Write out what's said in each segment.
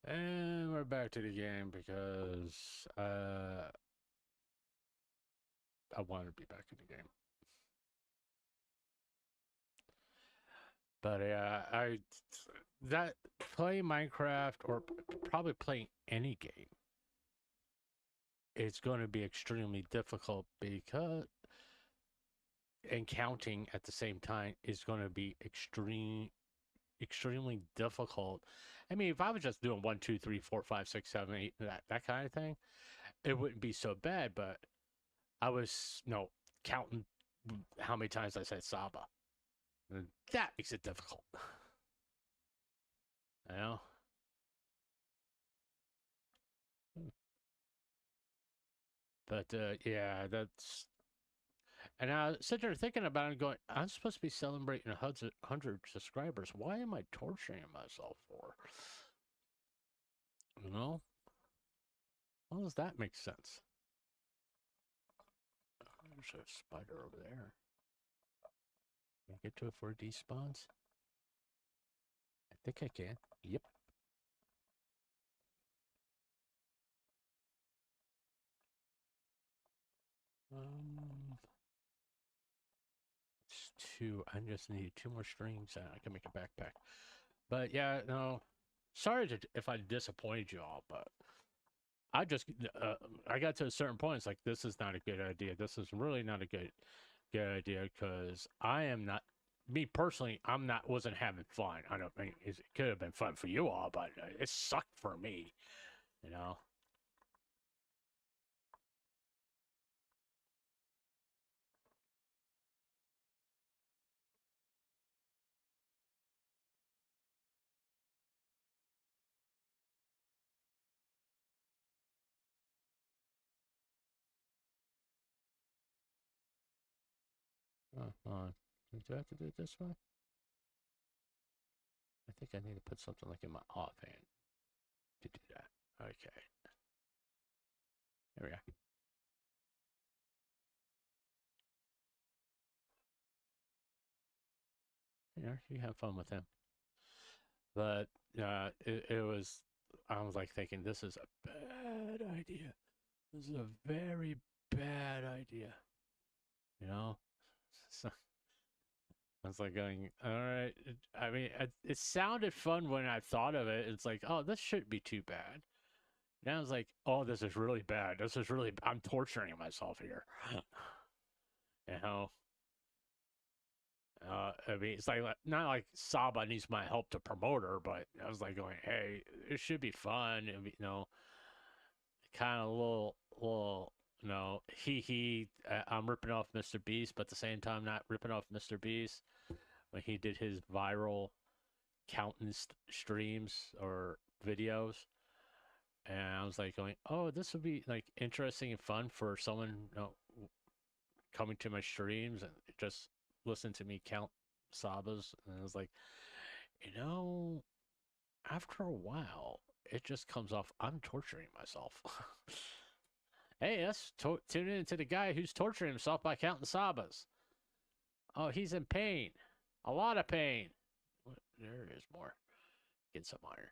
And we're back to the game because I wanted to be back in the game. But I that playing Minecraft or probably playing any game, it's going to be extremely difficult because and counting at the same time is going to be extremely difficult. I mean, if I was just doing 1, 2, 3, 4, 5, 6, 7, 8, that kind of thing, it wouldn't be so bad. But I was counting how many times I said Saba. And that makes it difficult. You know? But yeah, that's. And I sit there thinking about it, going, I'm supposed to be celebrating 100 subscribers. Why am I torturing myself for? You know? How does that make sense? There's a spider over there. Can I get to it before it despawns? I think I can. Yep. Um, it's two. I just need 2 more strings and I can make a backpack. But yeah, no. Sorry if I disappointed you all, but I just I got to a certain point. It's like this is not a good idea. This is really not a good idea because I am not. Me personally, I'm not wasn't having fun. I don't mean it could have been fun for you all, but it sucked for me. You know. Do I have to do it this way? I think I need to put something like in my offhand to do that. Okay. There we go. Yeah, you have fun with him. But it was. I was like thinking, this is a bad idea. This is a very bad idea. You know. So I was like going, all right. I mean, it sounded fun when I thought of it. It's like, oh, this shouldn't be too bad. Now I was like, oh, this is really bad. This is really. I'm torturing myself here. You know. I mean, it's like not like Saba needs my help to promote her, but I was like going, hey, it should be fun. And, kind of a little, I'm ripping off Mr. Beast, but at the same time, not ripping off Mr. Beast when he did his viral counting streams or videos. And I was like going, oh, this would be like interesting and fun for someone, coming to my streams and just listen to me count Sabas. And I was like, you know, after a while, it just comes off. I'm torturing myself. Hey, let's tune in to the guy who's torturing himself by counting Sabas. Oh, he's in pain. A lot of pain. There is more. Get some iron.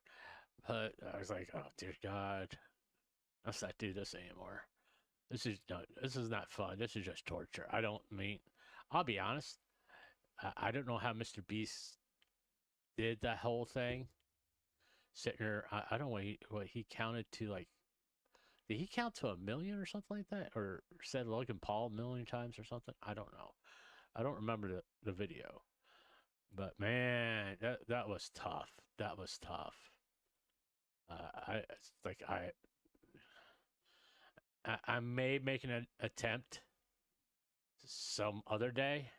But I was like, oh, dear God. Let's not do this anymore. This is not fun. This is just torture. I don't mean, I'll be honest. I don't know how Mr. Beast did that whole thing. Sitting there, I don't know what he counted to, like, did he count to 1 million or something like that? Or said Logan Paul 1 million times or something? I don't know. I don't remember the video. But man, that was tough. That was tough. It's like I may make an attempt some other day.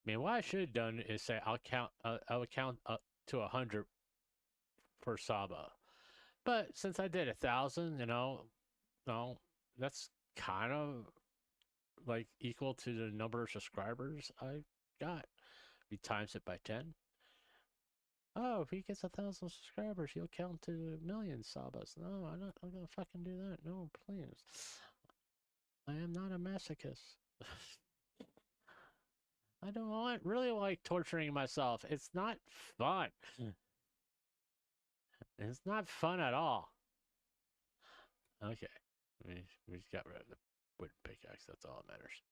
I mean, what I should have done is say I would count up to 100 for Saba. But since I did 1,000, no, that's kind of like equal to the number of subscribers I got. He times it by 10. Oh, if he gets 1,000 subscribers, he'll count to 1 million Sabas. No, I'm gonna fucking do that. No, please. I am not a masochist. I don't want really like torturing myself. It's not fun. It's not fun at all. Okay. We just got rid of the wooden pickaxe. That's all that matters.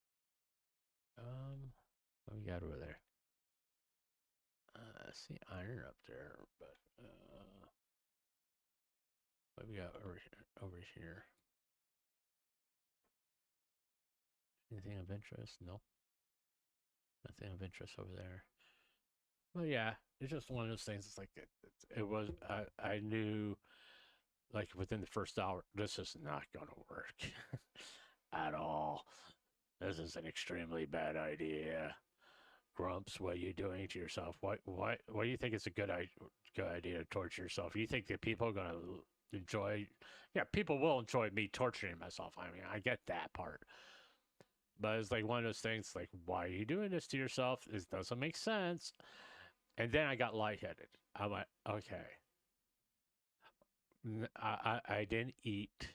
What we got over there? I see iron up there, but what we got over here? Over here. Anything of interest? Nope. Nothing of interest over there. Well, yeah, it's just one of those things. It's like it was. I knew like within the first hour, this is not gonna work at all. This is an extremely bad idea. Grumps, what are you doing to yourself? Why do you think it's a good idea to torture yourself? You think that people are gonna enjoy? Yeah, people will enjoy me torturing myself. I mean, I get that part, but it's like one of those things. Like, why are you doing this to yourself? This doesn't make sense. And then I got lightheaded. I'm like, okay, I didn't eat.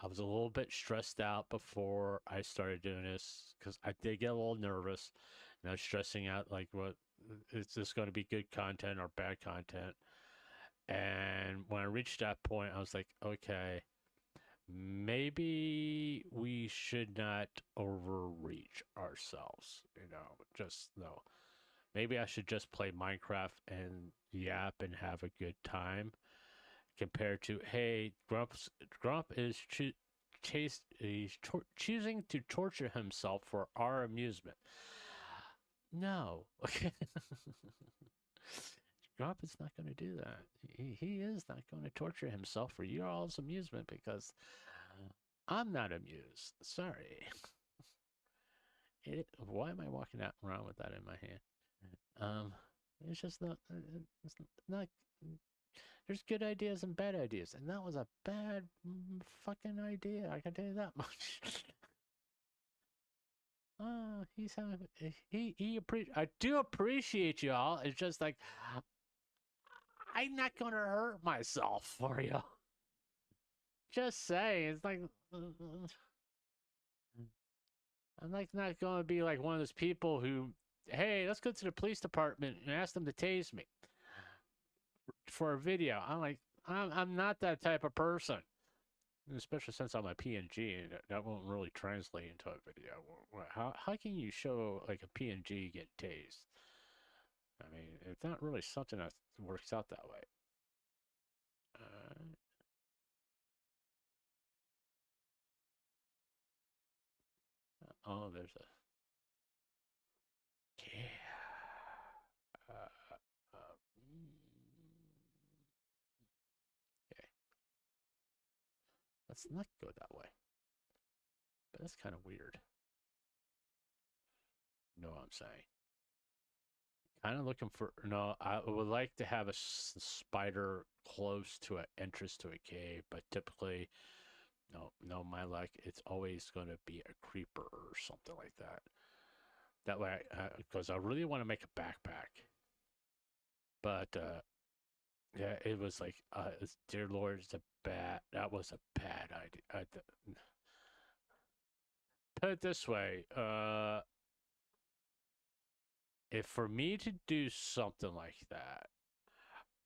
I was a little bit stressed out before I started doing this because I did get a little nervous, and I was stressing out like, what is this going to be good content or bad content? And when I reached that point, I was like, okay, maybe we should not overreach ourselves. Just no. Maybe I should just play Minecraft and yap and have a good time compared to, hey, Grump is choosing to torture himself for our amusement. No. Grump is not going to do that. He is not going to torture himself for your all's amusement because I'm not amused. Sorry. Why am I walking out around with that in my hand? Um, it's just not. It's not. There's good ideas and bad ideas, and that was a bad fucking idea. I can tell you that much. He's having I do appreciate y'all. It's just like I'm not gonna hurt myself for you. Just say it's like I'm like not gonna be like one of those people who, hey, let's go to the police department and ask them to tase me for a video. I'm not that type of person. Especially since I'm a PNG, and that won't really translate into a video. How can you show like a PNG get tased? I mean, it's not really something that works out that way. Uh, oh, there's a yeah. Uh, okay, let's not go that way. But that's kind of weird. You know what I'm saying? Kind of looking for no. I would like to have a spider close to an entrance to a cave, but typically, no. My luck, it's always going to be a creeper or something like that. That way, because I really want to make a backpack, but yeah, it was like, dear Lord, that was a bad idea. Put it this way, if for me to do something like that,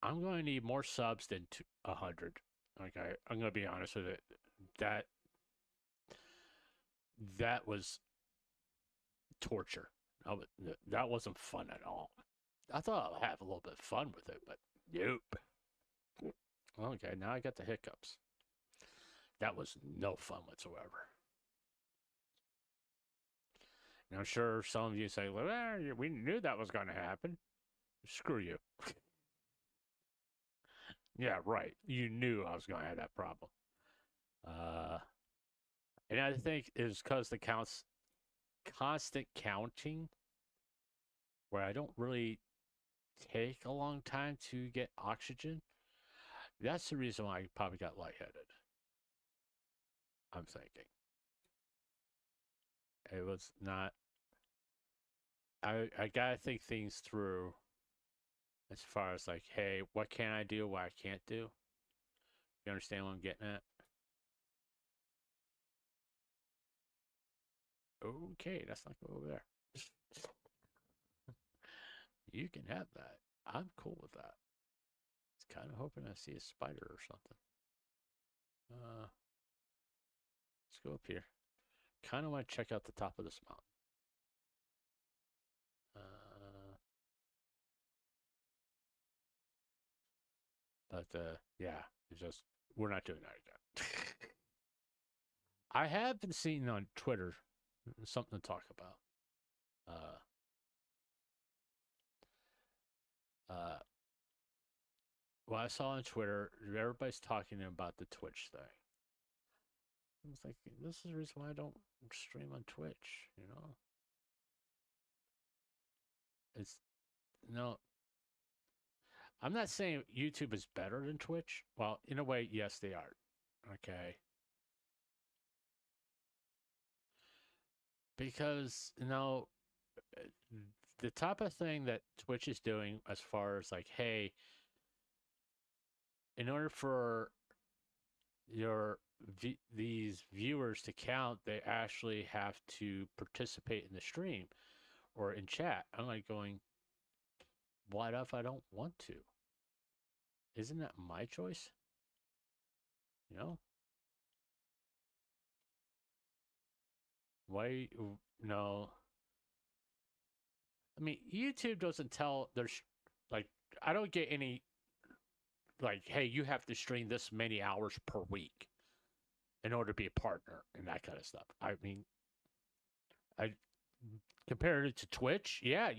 I'm going to need more subs than 100. Okay, I'm going to be honest with it. That that was torture. That wasn't fun at all. I thought I'd have a little bit of fun with it, but nope. Okay, now I got the hiccups. That was no fun whatsoever. And I'm sure some of you say, well, we knew that was going to happen. Screw you. Yeah, right. You knew I was going to have that problem. Uh, and I think it's because the constant counting, where I don't really take a long time to get oxygen. That's the reason why I probably got lightheaded. I'm thinking. It was not. I gotta think things through as far as like, hey, what can I do, what I can't do. You understand what I'm getting at? Okay, let's not go over there. You can have that. I'm cool with that. kind of hoping I see a spider or something. Let's go up here. Kind of want to check out the top of this mountain. But yeah, it's just we're not doing that again. I have been seeing on Twitter something to talk about. Uh, what I saw on Twitter, everybody's talking about the Twitch thing. I was like, this is the reason why I don't stream on Twitch. It's no. I'm not saying YouTube is better than Twitch. Well, in a way, yes, they are. Okay. Because, the type of thing that Twitch is doing as far as like, hey, in order for these viewers to count, they actually have to participate in the stream or in chat. I'm like going, what if I don't want to? Isn't that my choice? You know? Why? No. I mean, YouTube doesn't tell there's like, I don't get any like, hey, you have to stream this many hours per week in order to be a partner and that kind of stuff. I mean, I compared it to Twitch, yeah,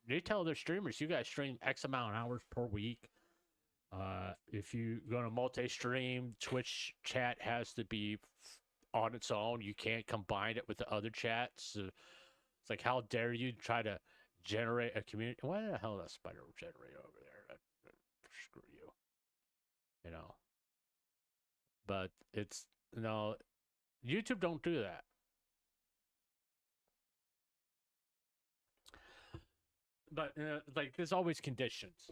they tell their streamers you guys stream X amount of hours per week. If you go to multi-stream, Twitch chat has to be on its own. You can't combine it with the other chats. It's like, how dare you try to generate a community? Why the hell that spider generate over there? Screw you. But it's YouTube don't do that. But like, there's always conditions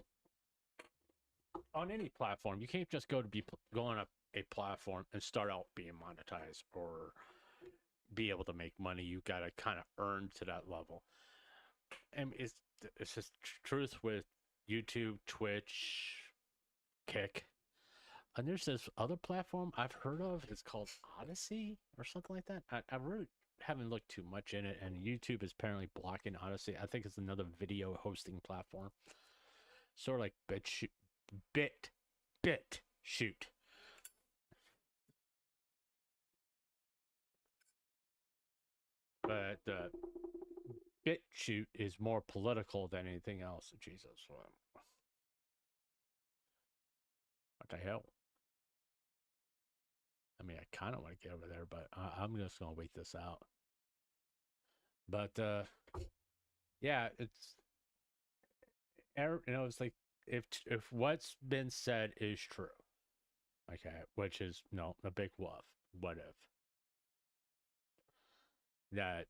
on any platform. You can't just go on a platform and start out being monetized or be able to make money. You got to kind of earn to that level. And it's just truth with YouTube, Twitch, Kick. And there's this other platform I've heard of. It's called Odyssey or something like that. I really haven't looked too much in it, and YouTube is apparently blocking Odyssey. I think it's another video hosting platform, sort of like BitChute. But BitChute is more political than anything else. Jesus, what the hell? I mean, I kind of want to get over there, but I'm just gonna wait this out. But yeah, it's it's like if what's been said is true, okay, which is a big what if that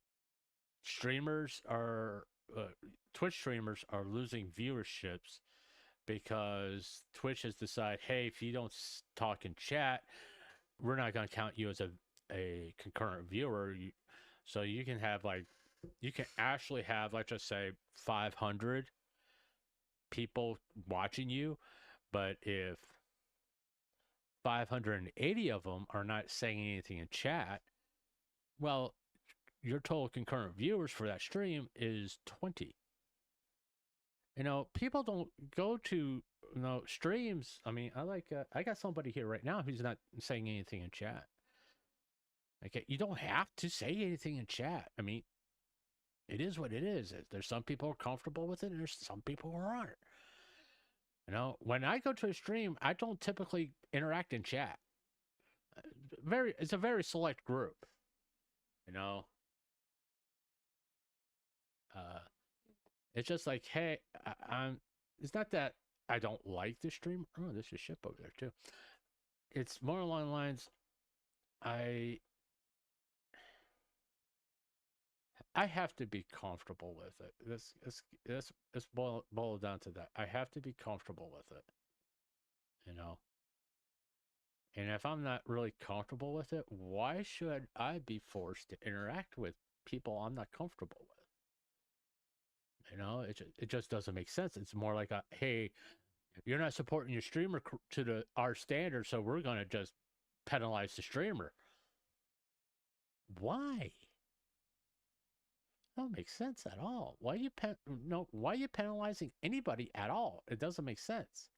streamers are Twitch streamers are losing viewerships because Twitch has decided, hey, if you don't talk in chat, we're not going to count you as a concurrent viewer. So you can have you can actually have, let's just say, 500 people watching you, but if 580 of them are not saying anything in chat, well, your total concurrent viewers for that stream is 20. People don't go to streams. I mean, I got somebody here right now who's not saying anything in chat. Okay, you don't have to say anything in chat. I mean, it is what it is. There's some people who are comfortable with it, and there's some people who aren't. When I go to a stream, I don't typically interact in chat. It's a very select group. It's just like, hey, it's not that I don't like the stream. Oh, there's a ship over there too. It's more along the lines, I have to be comfortable with it. Let's boil it down to that. I have to be comfortable with it. And if I'm not really comfortable with it, why should I be forced to interact with people I'm not comfortable with? It just doesn't make sense. It's more like hey, You're not supporting your streamer to our standards, so we're going to just penalize the streamer. Why? That don't make sense at all. Why are you why are you penalizing anybody at all? It doesn't make sense.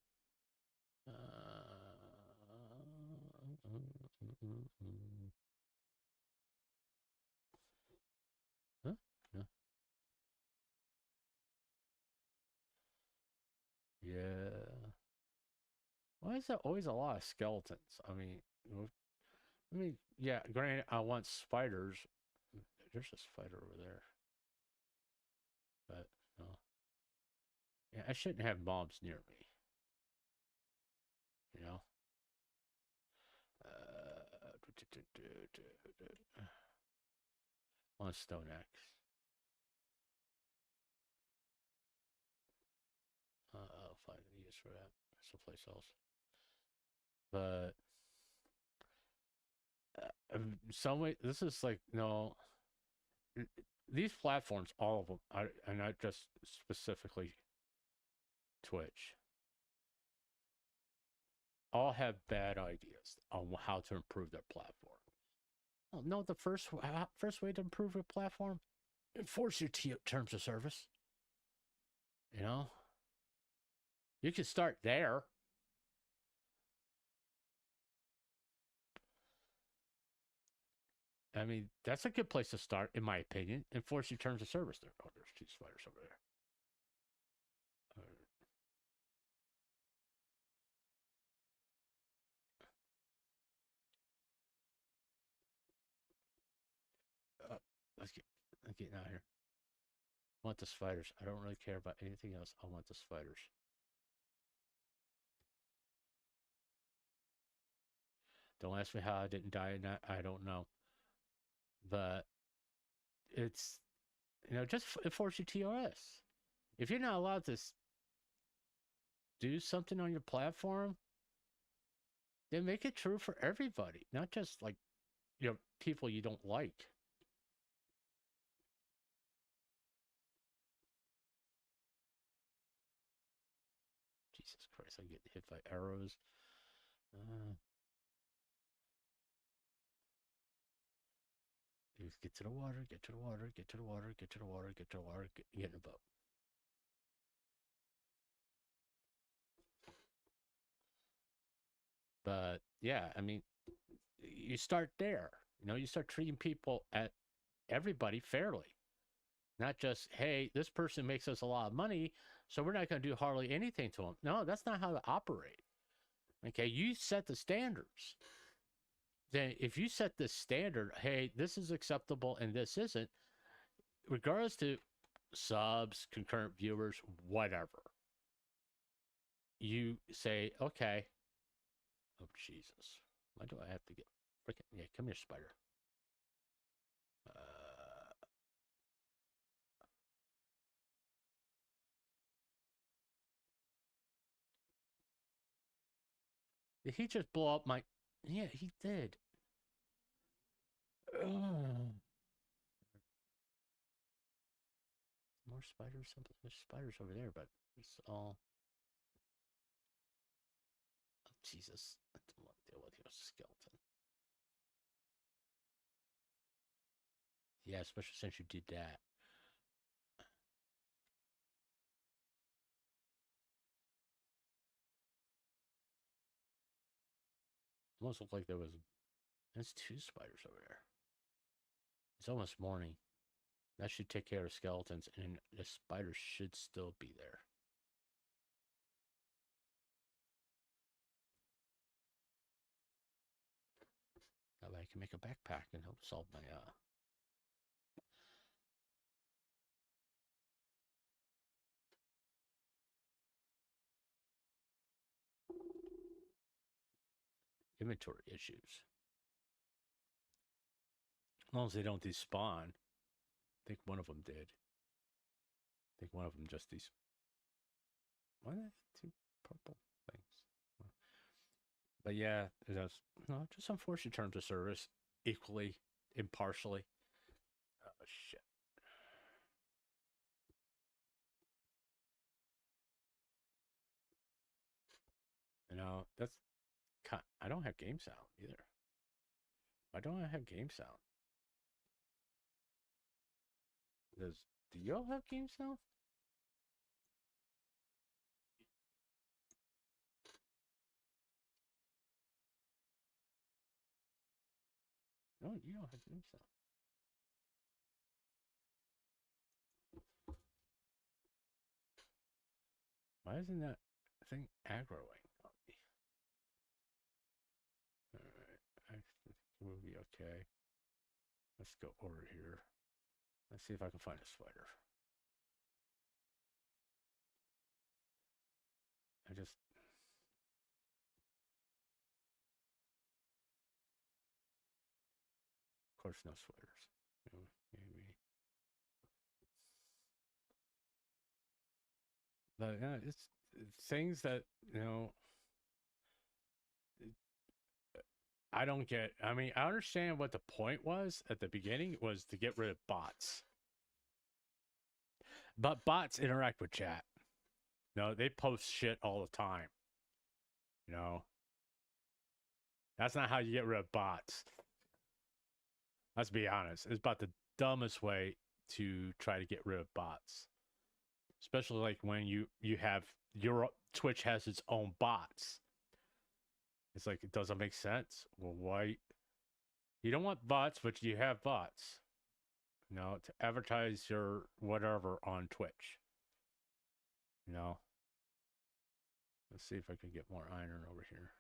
Huh? Yeah. Yeah. Why is there always a lot of skeletons? Yeah, granted, I want spiders. There's a spider over there. But, no. Yeah, I shouldn't have mobs near me. You know? On Stone Axe. I'll find a use for that someplace else. But some way, this is like, no, these platforms, all of them, are not just specifically Twitch, all have bad ideas on how to improve their platform. Oh, no, the first way to improve a platform, enforce your terms of service. You know, you can start there. I mean, that's a good place to start, in my opinion. Enforce your terms of service. There, oh, there's 2 spiders over there. Let's get out of here. I want the spiders. I don't really care about anything else. I want the spiders. Don't ask me how I didn't die in that. I don't know. But it's, just enforce your TRS. If you're not allowed to do something on your platform, then make it true for everybody, not just like, people you don't like. Jesus Christ, I'm getting hit by arrows. Get to the water, get to the water, get to the water, get to the water, get to the water, get in the boat. But yeah, I mean, you start there. You start treating people everybody fairly. Not just, hey, this person makes us a lot of money, so we're not going to do hardly anything to them. No, that's not how to operate. Okay, you set the standards. Then if you set this standard, hey, this is acceptable and this isn't, regardless to subs, concurrent viewers, whatever, you say, okay. Oh, Jesus. Why do I have to get freaking... Yeah, come here, spider. Did he just blow up my... Yeah, he did. More spiders? There's spiders over there, but it's all... Oh, Jesus. I don't want to deal with your skeleton. Yeah, especially since you did that. Almost looked like there was... There's 2 spiders over there. It's almost morning. That should take care of skeletons, and the spiders should still be there. That way I can make a backpack and help solve my inventory issues. As long as they don't despawn. I think one of them did. I think one of them just Why are there 2 purple things? But yeah, it does. No, just unfortunate terms of service, equally, impartially. Oh, shit. that's I don't have game sound either. Why don't I have game sound? Do y'all have game sound? No, you don't have game sound. Why isn't that thing aggroing on me? Alright, I think we'll be okay. Let's go over here. Let's see if I can find a spider. Of course, no spiders. Maybe. But yeah, it's things that, I don't get. I mean, I understand what the point was at the beginning was to get rid of bots. But bots interact with chat. They post shit all the time. That's not how you get rid of bots. Let's be honest. It's about the dumbest way to try to get rid of bots. Especially like when you have your Twitch has its own bots. It's like it doesn't make sense. Well, why? You don't want bots, but you have bots. To advertise your whatever on Twitch. Let's see if I can get more iron over here.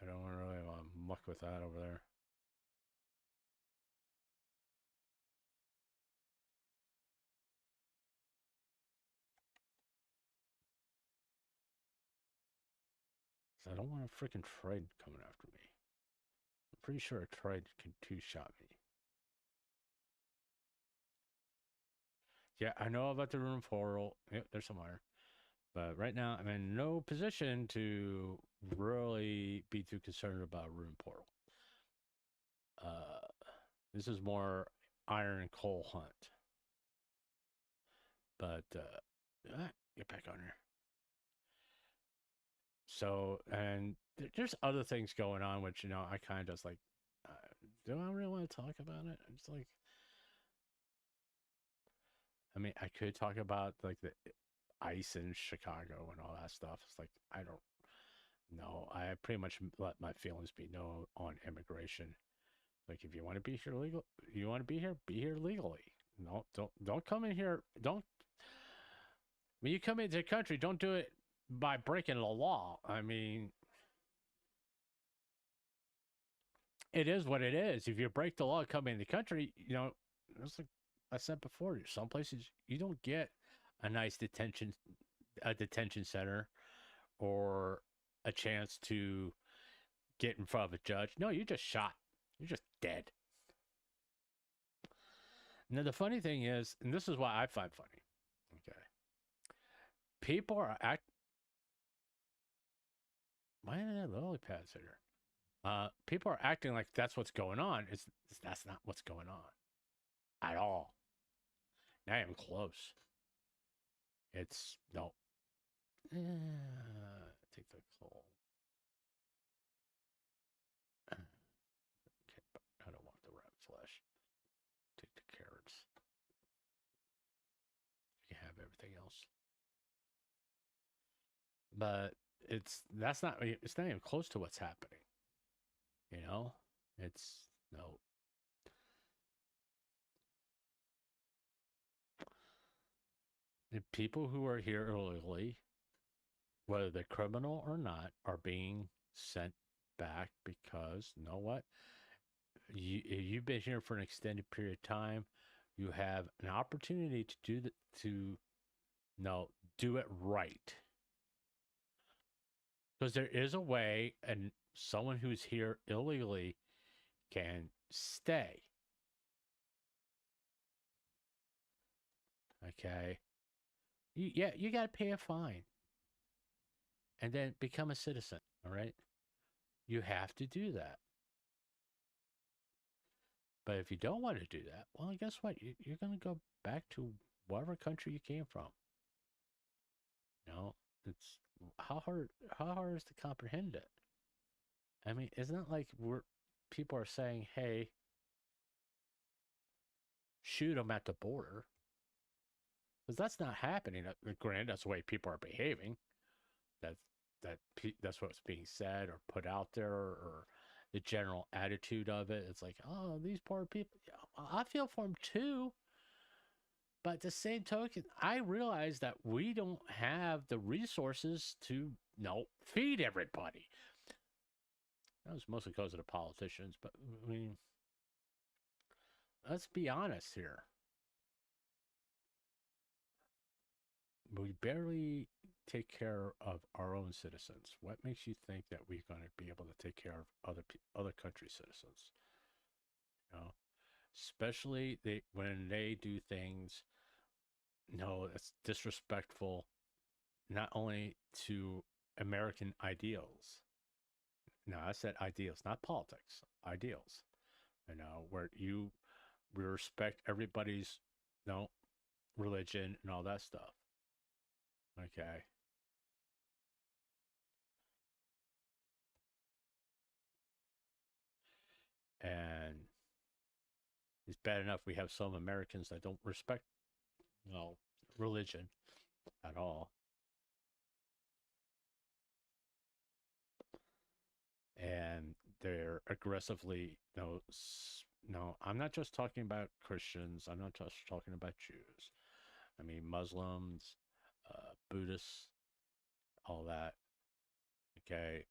I don't really want to muck with that over there. So I don't want a freaking trade coming after me. I'm pretty sure a trade can two-shot me. Yeah, I know about the rune portal. Yep, there's some iron. But right now, I'm in no position to really be too concerned about rune portal. This is more iron and coal hunt. But get back on here. So, and there's other things going on, which I kind of just like. Do I really want to talk about it? It's like, I mean, I could talk about like the ice in Chicago and all that stuff. It's like I don't know. I pretty much let my feelings be known on immigration. Like, if you want to be here legal, you want to be here legally. No, don't come in here. Don't when you come into the country, don't do it by breaking the law. I mean, it is what it is. If you break the law coming in the country, it's like I said before. Some places you don't get a nice detention center or a chance to get in front of a judge. No, you're just shot. You're just dead. Now, the funny thing is, and this is what I find funny, okay, people are why are there lily pads here? People are acting like that's what's going on. That's not what's going on at all. Not even close. It's no. Take the coal. Okay, but I don't want the rat flesh. Take the carrots. You can have everything else. But it's not even close to what's happening. It's no. The people who are here illegally, whether they're criminal or not, are being sent back because you know what? You've been here for an extended period of time. You have an opportunity to do it right. Because there is a way, and someone who's here illegally can stay. Okay. You got to pay a fine and then become a citizen. All right. You have to do that. But if you don't want to do that, well, guess what? You're going to go back to whatever country you came from. You know, it's how hard is to comprehend it? I mean, isn't it like we're people are saying, "Hey, shoot them at the border," because that's not happening. Granted, that's the way people are behaving. That's that's what's being said or put out there, or the general attitude of it. It's like, oh, these poor people. Yeah, I feel for them too. But at the same token, I realize that we don't have the resources to, feed everybody. That was mostly because of the politicians, but I mean, let's be honest here. We barely take care of our own citizens. What makes you think that we're going to be able to take care of other country citizens? You know, especially when they do things, that's disrespectful, not only to American ideals. No, I said ideals, not politics. Ideals. Where we respect everybody's, religion and all that stuff. Okay. And it's bad enough we have some Americans that don't respect, you know, religion at all. And they're aggressively, no, I'm not just talking about Christians. I'm not just talking about Jews. I mean, Muslims, Buddhists, all that. Okay.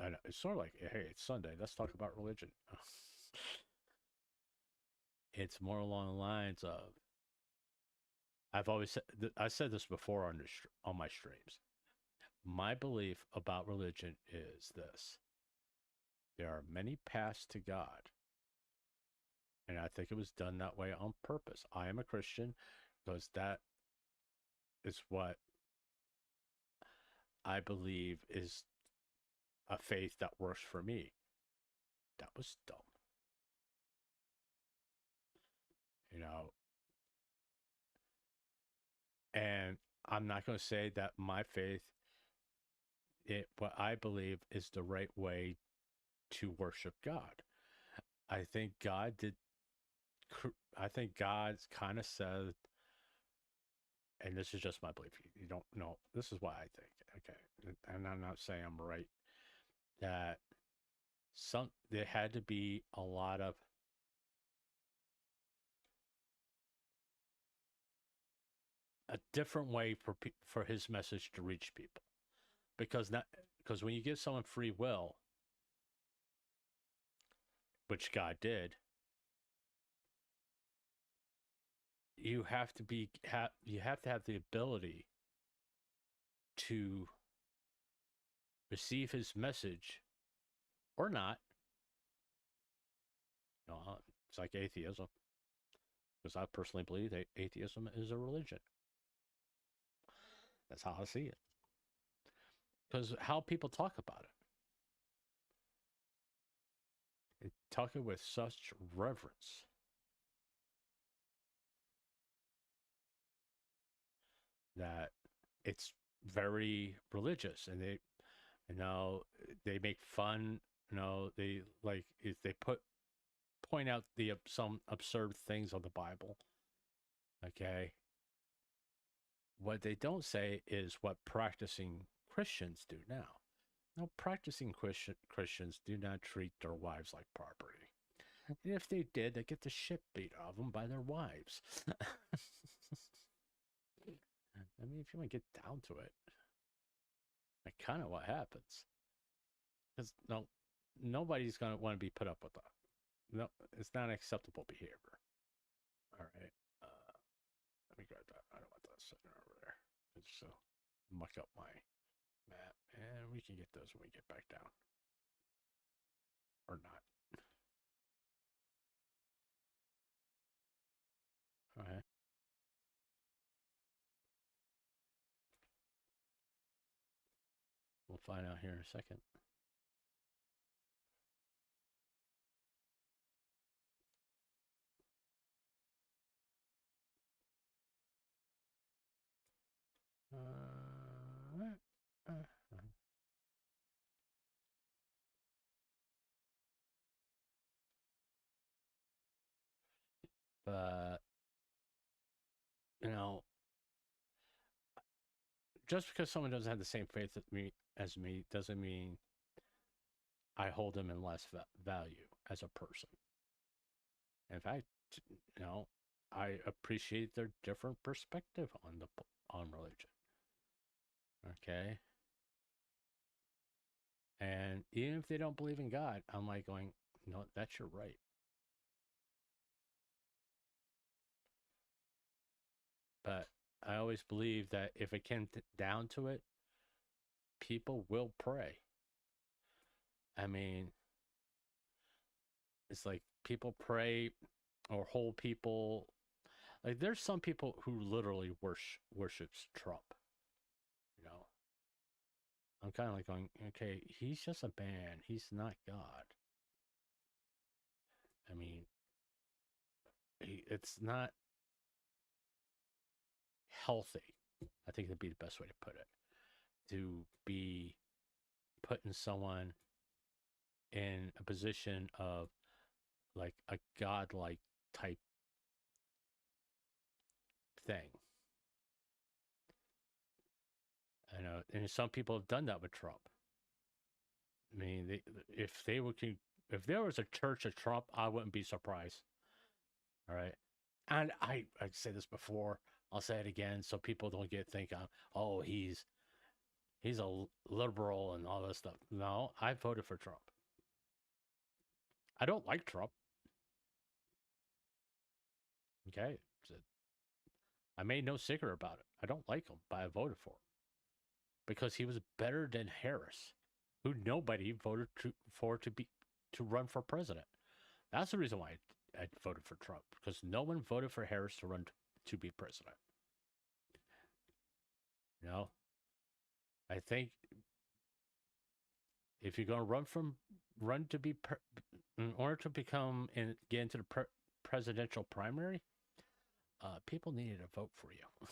I know, it's sort of like, hey, it's Sunday. Let's talk about religion. It's more along the lines of I said this before on my streams. My belief about religion is this: there are many paths to God, and I think it was done that way on purpose. I am a Christian because that is what I believe is a faith that works for me. That was dumb, you know. And I'm not going to say that my faith, what I believe is the right way to worship God. I think God did. I think God's kind of said, and this is just my belief. You don't know. This is what I think. Okay, and I'm not saying I'm right. That there had to be a lot of a different way for his message to reach people, because when you give someone free will, which God did, you have to have the ability to receive his message or not. It's like atheism, because I personally believe that atheism is a religion. That's how I see it. Because how people talk about it, talking with such reverence that it's very religious, and they make fun. They like if they point out the some absurd things of the Bible. Okay, what they don't say is what practicing Christians do now. No, practicing Christians do not treat their wives like property. And if they did, they get the shit beat out of them by their wives. I mean, if you want to get down to it, that's kind of what happens. Because nobody's going to want to be put up with that. No, it's not acceptable behavior. All right. Let me grab that. I don't want that sitting over there. It's muck up my map. And we can get those when we get back down. Or not. All right. We'll find out here in a second. But you know, just because someone doesn't have the same faith as me doesn't mean I hold them in less value as a person. In fact, you know, I appreciate their different perspective on religion. Okay, and even if they don't believe in God, I'm like going, no, that's your right. But I always believe that if it came down to it, people will pray. I mean, it's like people pray or hold people. Like there's some people who literally worships Trump. You know, I'm kind of like going, okay, he's just a man. He's not God. I mean, it's not healthy. I think that'd be the best way to put it. To be putting someone in a position of like a godlike type thing. I know, and some people have done that with Trump. I mean, if they were, if there was a church of Trump, I wouldn't be surprised. All right, and I said this before. I'll say it again, so people don't get thinking, oh, he's a liberal and all this stuff. No, I voted for Trump. I don't like Trump. Okay, I made no secret about it. I don't like him, but I voted for him because he was better than Harris, who nobody voted for to run for president. That's the reason why I voted for Trump, because no one voted for Harris to run to be president. You know, I think if you're going to run to be in order to become and get into the presidential primary, people needed to vote for you.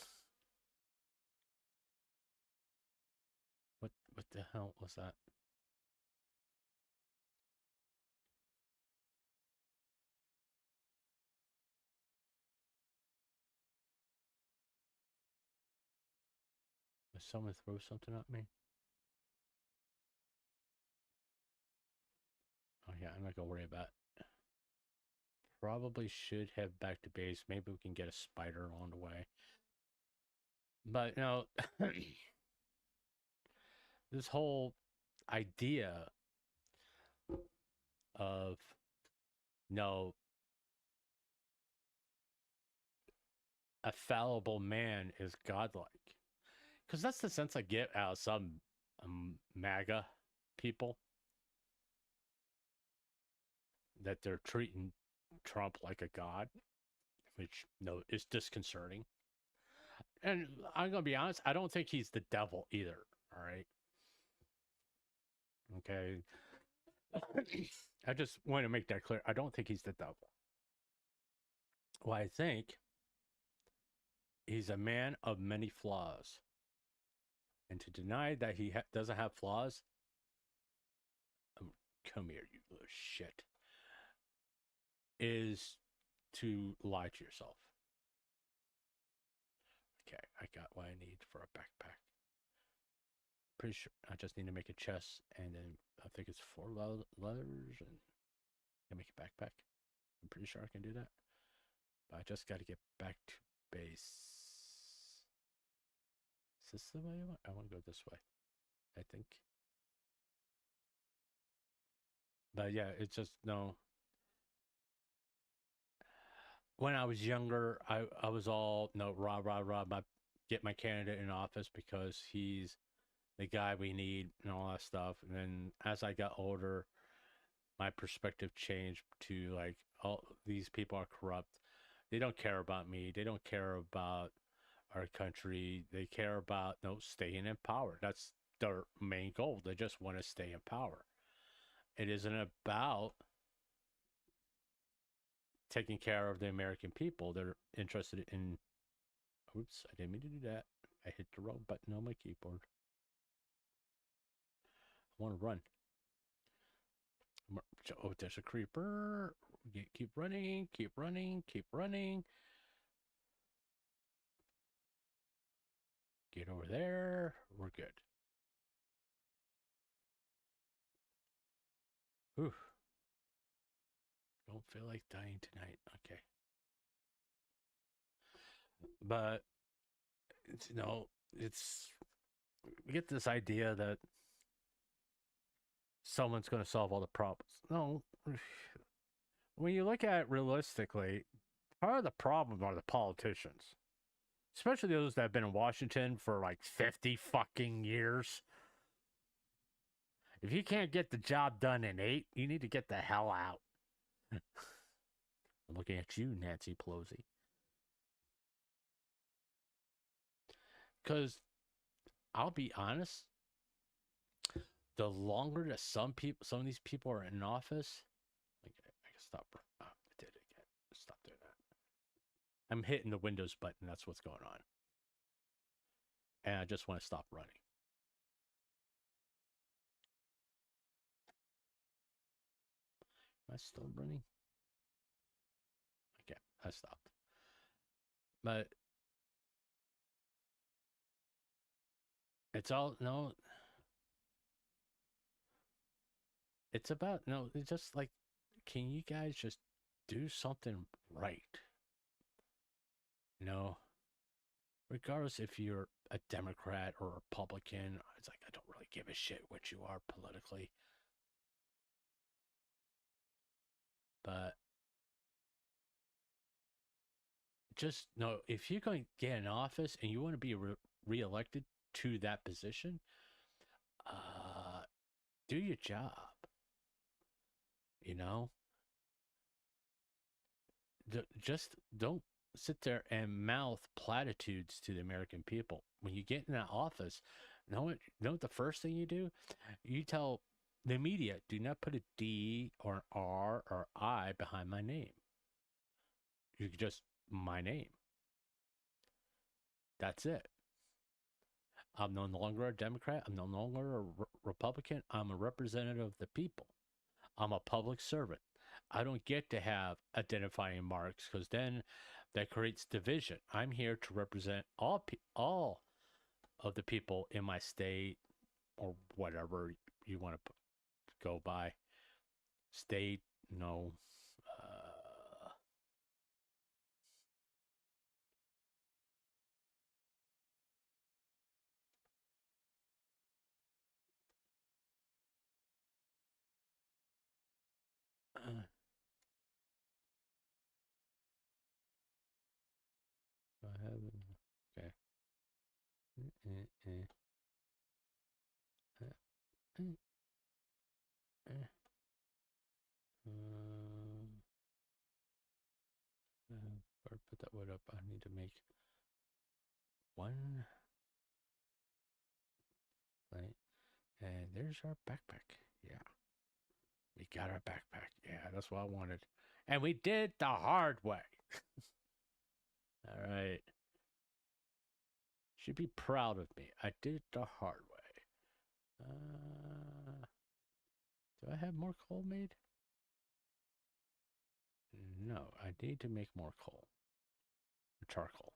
What the hell was that? Did someone throw something at me? Oh yeah, I'm not gonna worry about it. Probably should have back to base. Maybe we can get a spider along the way. But you know, this whole idea of no, a fallible man is godlike, because that's the sense I get out of some MAGA people, that they're treating Trump like a god, which no is disconcerting. And I'm gonna be honest, I don't think he's the devil either. All right, okay. I just want to make that clear. I don't think he's the devil. Well, I think he's a man of many flaws. And to deny that he doesn't have flaws, come here, you little shit, is to lie to yourself. Okay, I got what I need for a backpack. Pretty sure I just need to make a chest, and then I think it's 4 leathers, and I make a backpack. I'm pretty sure I can do that. But I just got to get back to base. Is this the way I want? I want to go this way, I think. But yeah, it's just no. When I was younger, I was all no rah rah rah. Get my candidate in office because he's the guy we need and all that stuff. And then as I got older, my perspective changed to like, all these people are corrupt. They don't care about me. They don't care about our country. They care about staying in power. That's their main goal. They just want to stay in power. It isn't about taking care of the American people. They're interested in. Oops, I didn't mean to do that. I hit the wrong button on my keyboard. I want to run. Oh, there's a creeper. Keep running, keep running, keep running. Get over there. We're good. Whew. Don't feel like dying tonight. Okay. But, it's we get this idea that someone's going to solve all the problems. No. When you look at it realistically, part of the problem are the politicians, especially those that have been in Washington for like 50 fucking years. If you can't get the job done in 8, you need to get the hell out. I'm looking at you, Nancy Pelosi. Because I'll be honest, the longer that some of these people are in office, okay, I can stop. Oh, I did it again. Stop doing that. I'm hitting the Windows button. That's what's going on. And I just want to stop running. Am I still running? Okay, I stopped. But it's all, no. It's about, no, it's just like, can you guys just do something right? Regardless if you're a Democrat or a Republican, it's like, I don't really give a shit what you are politically. But just know, if you're going to get in office and you want to be reelected to that position, do your job. Just don't sit there and mouth platitudes to the American people. When you get in that office, know what the first thing you do? You tell the media, do not put a D or an R or I behind my name. You just, my name. That's it. I'm no longer a Democrat. I'm no longer a Republican. I'm a representative of the people. I'm a public servant. I don't get to have identifying marks because then that creates division. I'm here to represent all of the people in my state or whatever you want to go by. State, no. I haven't. Okay. Or put that wood up. I need to make one. Right. And there's our backpack. Yeah. We got our backpack. Yeah, that's what I wanted. And we did the hard way. All right. Should be proud of me. I did it the hard way. Do I have more coal made? No, I need to make more coal. Charcoal.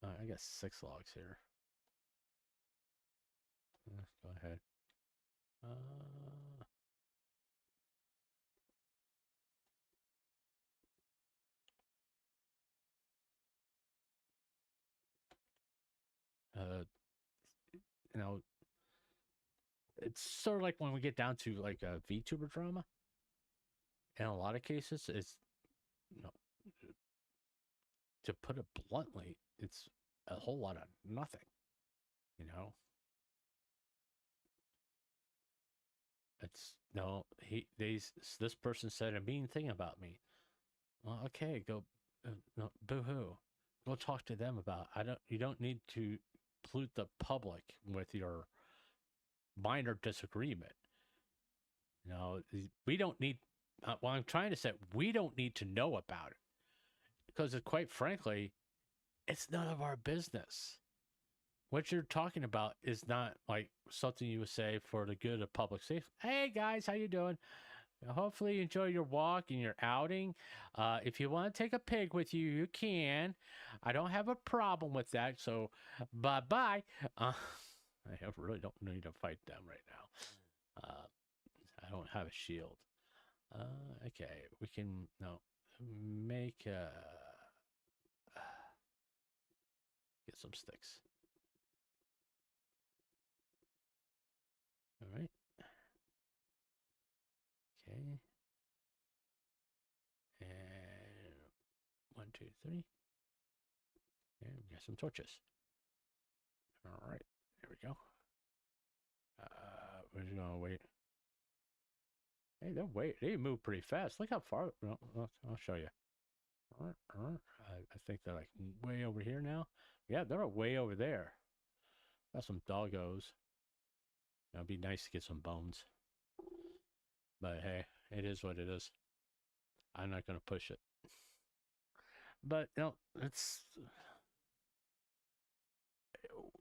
I got 6 logs here. Let's go ahead. It's sort of like when we get down to like a VTuber drama. In a lot of cases, it's, you know, to put it bluntly, it's a whole lot of nothing. It's no, this person said a mean thing about me. Well, okay, go, no, boo hoo. Go talk to them about. You don't need to pollute the public with your minor disagreement. We don't need. Well, I'm trying to say we don't need to know about it because, quite frankly, it's none of our business. What you're talking about is not like something you would say for the good of public safety. Hey guys, how you doing? Hopefully, you enjoy your walk and your outing. If you want to take a pig with you, you can. I don't have a problem with that. So, bye bye. I really don't need to fight them right now. I don't have a shield. Okay, we can no make get some sticks. All right. Okay. And one, two, three. And we got some torches. All right. There we go. We're just gonna wait. Hey, they move pretty fast. Look how far. No, I'll show you. I think they're like way over here now. Yeah, they're way over there. Got some doggos. It'd be nice to get some bones. But hey, it is what it is. I'm not gonna push it. But it's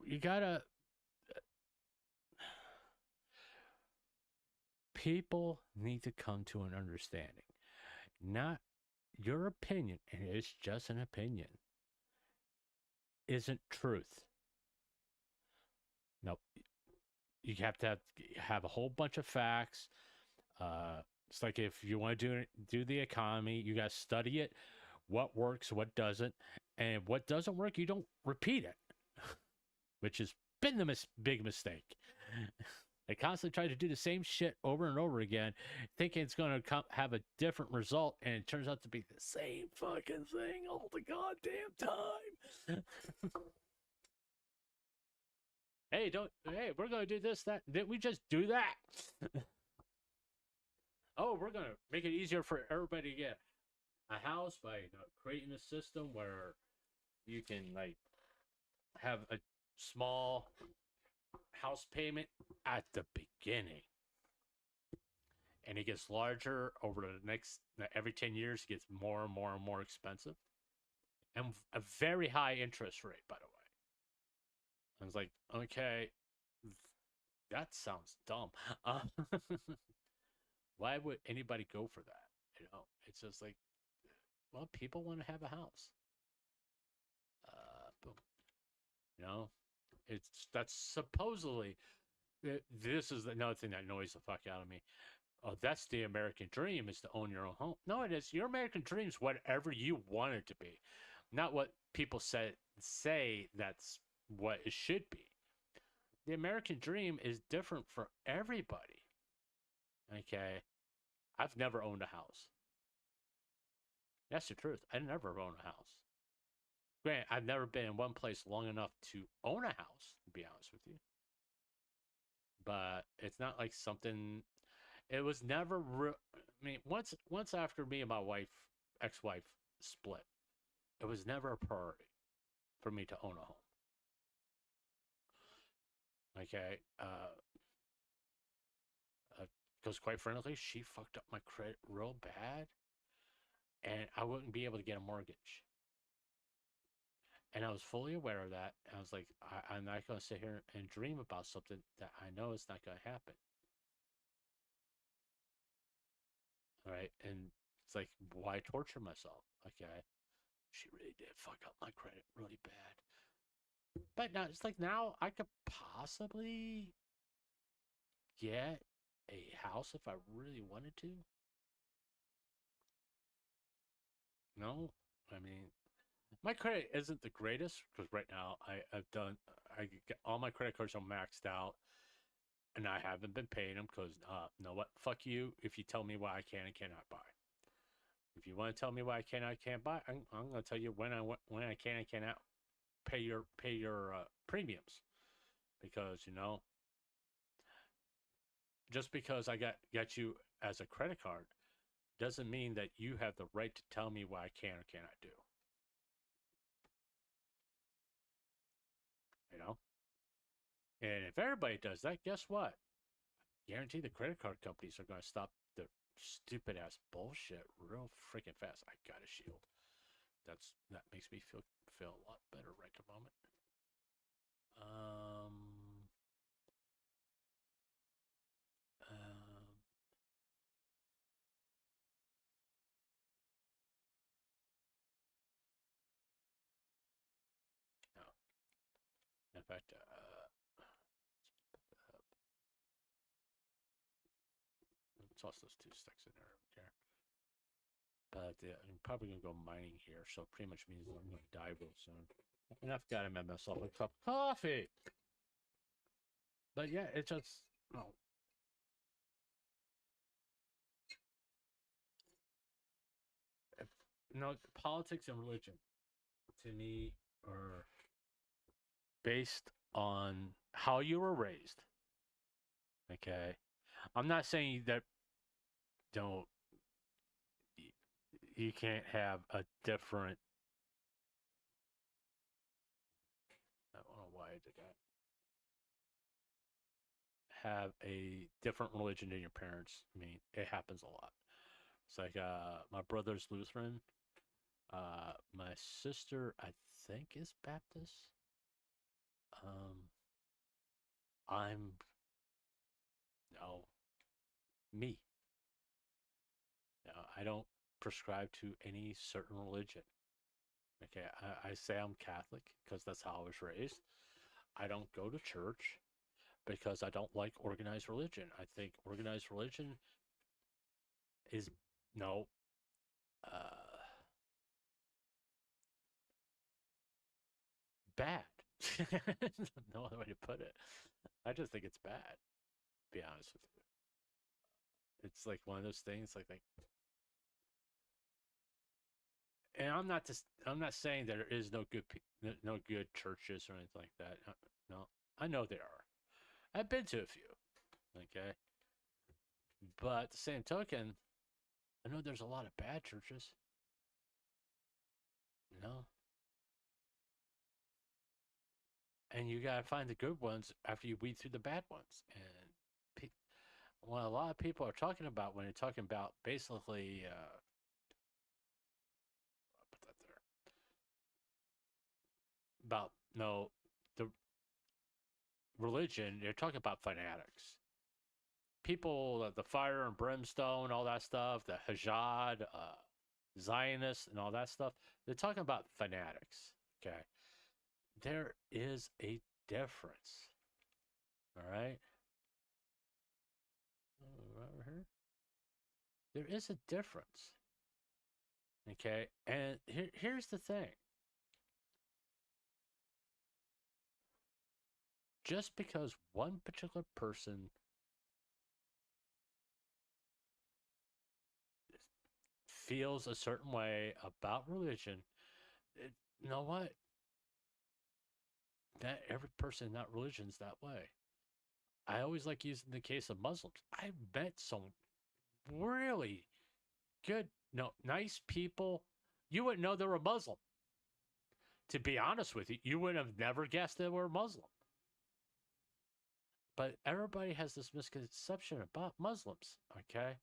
you gotta. People need to come to an understanding. Not your opinion, and it's just an opinion, isn't truth. Nope. You have to have a whole bunch of facts. It's like if you want to do the economy, you got to study it. What works, what doesn't, and what doesn't work, you don't repeat it, which has been the big mistake. They constantly try to do the same shit over and over again, thinking it's going to have a different result, and it turns out to be the same fucking thing all the goddamn time. Hey, we're going to do this, that. Didn't we just do that? Oh, we're going to make it easier for everybody to get a house by creating a system where you can like have a small house payment at the beginning, and it gets larger over the next every 10 years. It gets more and more and more expensive, and a very high interest rate, by the way. I was like, okay, that sounds dumb. Why would anybody go for that? It's just like, well, people want to have a house. Boom. You know, that's supposedly. This is another thing that annoys the fuck out of me. Oh, that's the American dream, is to own your own home. No, it is. Your American dream is whatever you want it to be, not what people say that's what it should be. The American dream is different for everybody. Okay, I've never owned a house. That's the truth. I never owned a house. Granted, I've never been in one place long enough to own a house, to be honest with you. But it's not like something. It was never. I mean, once after me and my ex-wife, split, it was never a priority for me to own a home. Okay, because quite frankly, she fucked up my credit real bad, and I wouldn't be able to get a mortgage. And I was fully aware of that. And I was like, I'm not going to sit here and dream about something that I know is not going to happen. All right. And it's like, why torture myself? Okay. She really did fuck up my credit really bad. But now it's like now I could possibly get a house if I really wanted to. No, I mean, my credit isn't the greatest because right now I get all my credit cards are maxed out, and I haven't been paying them because you know what? Fuck you if you tell me what I can and cannot buy. If you want to tell me what I can and I can't buy, I'm going to tell you when I can and cannot pay your premiums, because just because I got you as a credit card doesn't mean that you have the right to tell me what I can or cannot do. You know, and if everybody does that, guess what? Guarantee the credit card companies are going to stop the stupid ass bullshit real freaking fast. I got a shield. That makes me feel a lot better right at the moment. Um, um, fact, toss those 2 sticks in there. Okay. But I'm probably gonna go mining here, so pretty much means I'm gonna die real soon. And I've got to make myself a cup of coffee. But yeah, it just oh. Politics and religion to me are based on how you were raised. Okay, I'm not saying that don't you can't have a different. I don't know why I did that. Have a different religion than your parents. I mean, it happens a lot. It's like my brother's Lutheran. My sister, I think, is Baptist. Um, I'm no me. No, I don't prescribe to any certain religion. Okay, I say I'm Catholic because that's how I was raised. I don't go to church because I don't like organized religion. I think organized religion is no bad. No other way to put it. I just think it's bad. To be honest with you, it's like one of those things. And I'm not saying there is no good churches or anything like that. No, I know there are. I've been to a few. Okay, but at the same token, I know there's a lot of bad churches. You know, and you gotta find the good ones after you weed through the bad ones. And what a lot of people are talking about when they're talking about basically, I'll put that there about no the religion. They're talking about fanatics, people, the fire and brimstone, all that stuff, the Hajjad, Zionists, and all that stuff. They're talking about fanatics. Okay, there is a difference. All right, over here. There is a difference. Okay, and here's the thing. Just because one particular person feels a certain way about religion, you know what? That every person in that religion is that way. I always like using the case of Muslims. I met some really good, no, nice people. You wouldn't know they were Muslim. To be honest with you, you would have never guessed they were Muslim. But everybody has this misconception about Muslims, okay?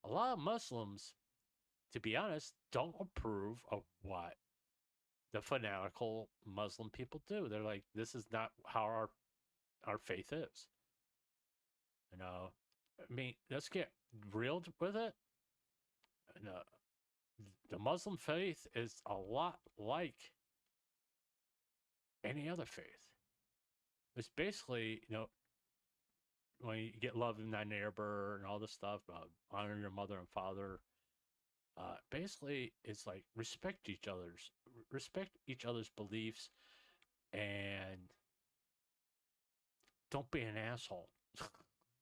A lot of Muslims, to be honest, don't approve of what the fanatical Muslim people do. They're like, this is not how our faith is. You know, I mean, let's get real with it. And, the Muslim faith is a lot like any other faith. It's basically, when you get love in thy neighbor and all this stuff about honoring your mother and father, basically it's like respect each other's beliefs, and don't be an asshole.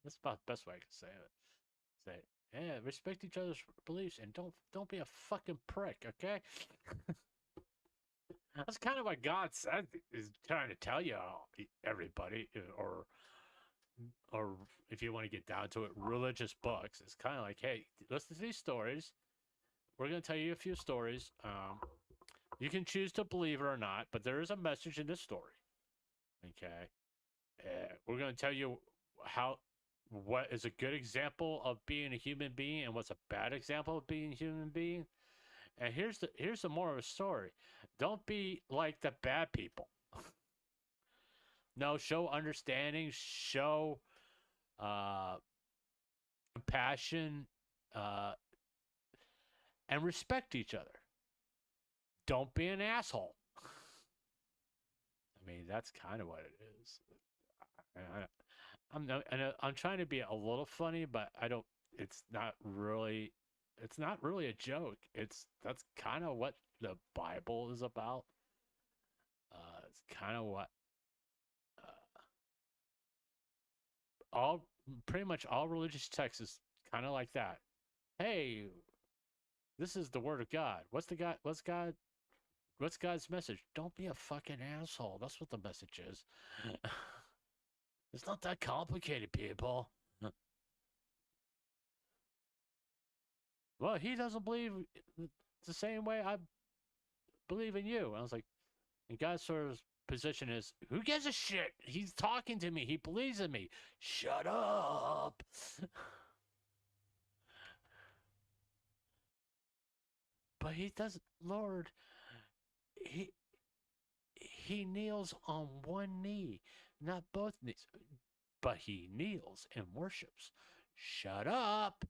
That's about the best way I can say it. Say, yeah, respect each other's beliefs and don't be a fucking prick, okay? That's kind of what God said is trying to tell you, everybody, or if you want to get down to it, religious books. It's kind of like, hey, listen to these stories. We're going to tell you a few stories. You can choose to believe it or not, but there is a message in this story. Okay, we're going to tell you what is a good example of being a human being and what's a bad example of being a human being. And here's the more of a story. Don't be like the bad people. No, show understanding, show compassion, and respect each other. Don't be an asshole. I mean, that's kind of what it is. I, I'm trying to be a little funny, but I don't. It's not really. It's not really a joke. That's kind of what the Bible is about. It's kind of what uh, all pretty much all religious texts is kind of like that. Hey, this is the word of God. What's the God? What's God? What's God's message? Don't be a fucking asshole. That's what the message is. It's not that complicated, people. Well, he doesn't believe the same way I believe in you. And I was like, and God's sort of position is, who gives a shit? He's talking to me. He believes in me. Shut up. But he doesn't, Lord, he he kneels on one knee, not both knees. But he kneels and worships. Shut up.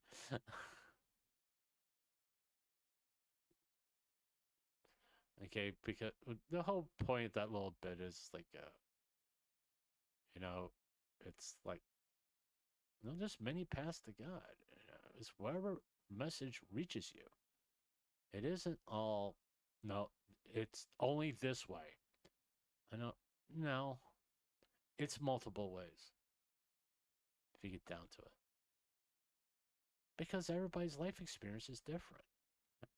Okay, because the whole point of that little bit is like, you know, it's like, no, there's many paths to God. It's whatever message reaches you. It isn't all, no, it's only this way. I know, no, it's multiple ways if you get down to it. Because everybody's life experience is different.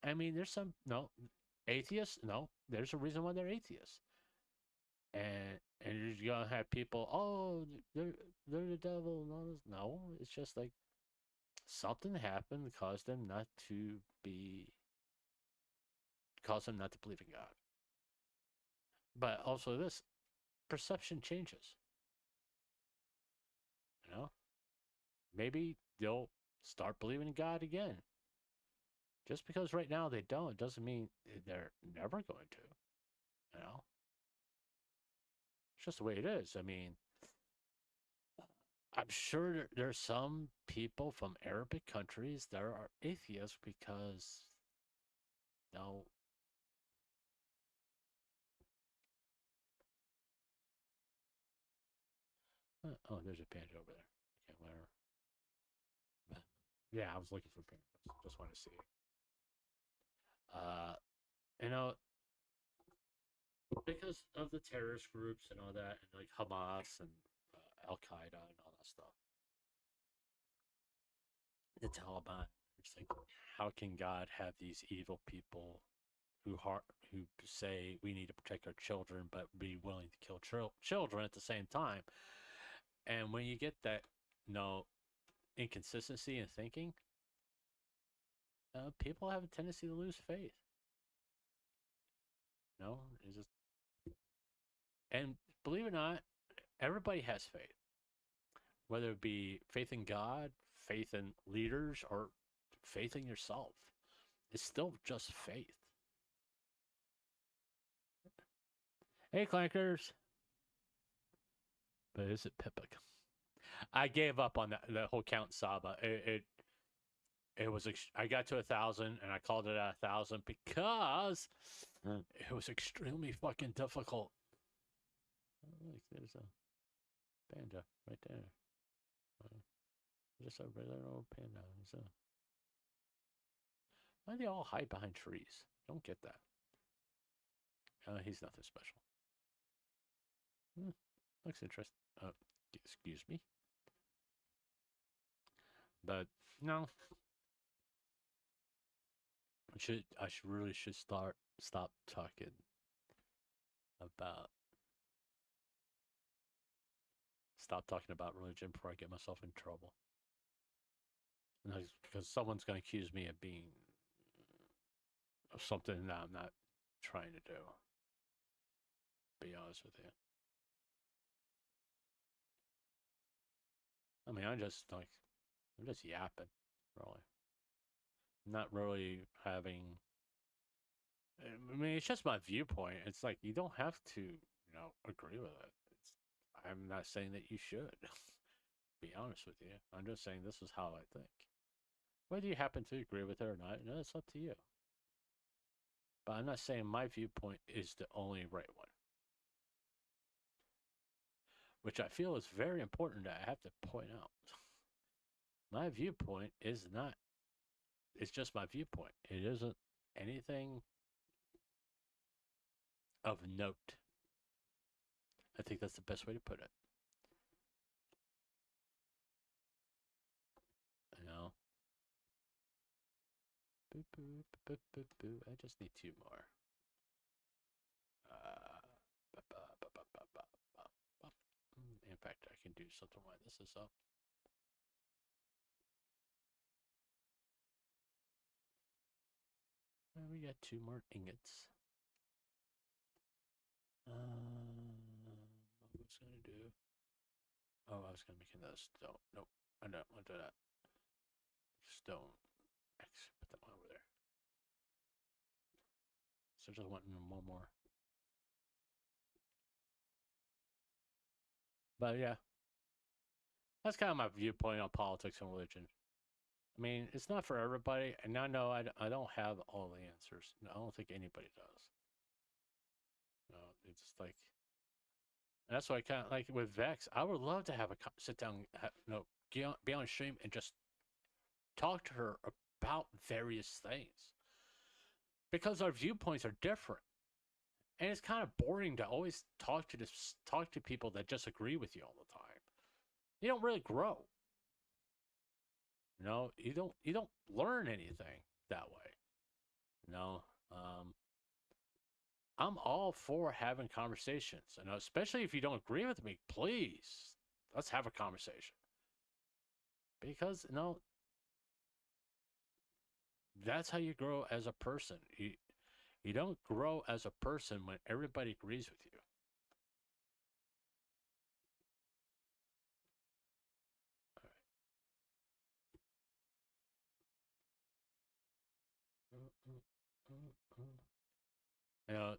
I mean, there's some, no, atheists, no, there's a reason why they're atheists. And you're gonna have people, oh, they're the devil and all this. No, it's just like something happened that caused them not to be, caused them not to believe in God. But also this perception changes. You know, maybe they'll start believing in God again. Just because right now they don't doesn't mean they're never going to. You know, it's just the way it is. I mean, I'm sure there's some people from Arabic countries that are atheists because, you know, oh, there's a panda over there. Okay, whatever. Yeah, I was looking for pandas. Just want to see. Uh, you know, because of the terrorist groups and all that, and like Hamas and Al Qaeda and all that stuff, the Taliban. It's like, how can God have these evil people who say we need to protect our children, but be willing to kill children at the same time? And when you get that, you know, inconsistency in thinking, people have a tendency to lose faith. You know, it's just, and believe it or not, everybody has faith, whether it be faith in God, faith in leaders, or faith in yourself. It's still just faith. Hey, clankers. But is it Pipik? I gave up on the whole Count Saba. It was I got to 1,000 and I called it at 1,000 because it was extremely fucking difficult. Oh, look, there's a panda right there. Just a regular old panda. Why do they all hide behind trees? Don't get that. He's nothing special. Looks interesting. Excuse me. But no, I should really should stop talking about stop talking about religion before I get myself in trouble. Because someone's going to accuse me of being of something that I'm not trying to do. Be honest with you. I mean, I'm just yapping, really. I'm not really having. I mean, it's just my viewpoint. It's like you don't have to, agree with it. I'm not saying that you should. Be honest with you. I'm just saying this is how I think. Whether you happen to agree with it or not, it's up to you. But I'm not saying my viewpoint is the only right one. which I feel is very important that I have to point out. My viewpoint is not, it's just my viewpoint. It isn't anything of note. I think that's the best way to put it. You know? Boop, boop, boop, boop, boop. I just need two more. In fact, I can do something while this is up. And we got two more ingots. What was I gonna do? Oh, I was gonna make another stone. Nope, I don't want to do that. Stone. X. Put that one over there. So just wanting one more. But yeah, that's kind of my viewpoint on politics and religion. I mean, it's not for everybody, and I know I don't have all the answers. I don't think anybody does. You know, it's just like, and that's why I kind of like with Vex. I would love to have a sit down, be on stream and just talk to her about various things because our viewpoints are different, and it's kind of boring to always talk to people that just agree with you all the time. You don't really grow. You know, you don't learn anything that way. You know, I'm all for having conversations. You know, especially if you don't agree with me, please let's have a conversation because you know that's how you grow as a person. You don't grow as a person when everybody agrees with you. You know,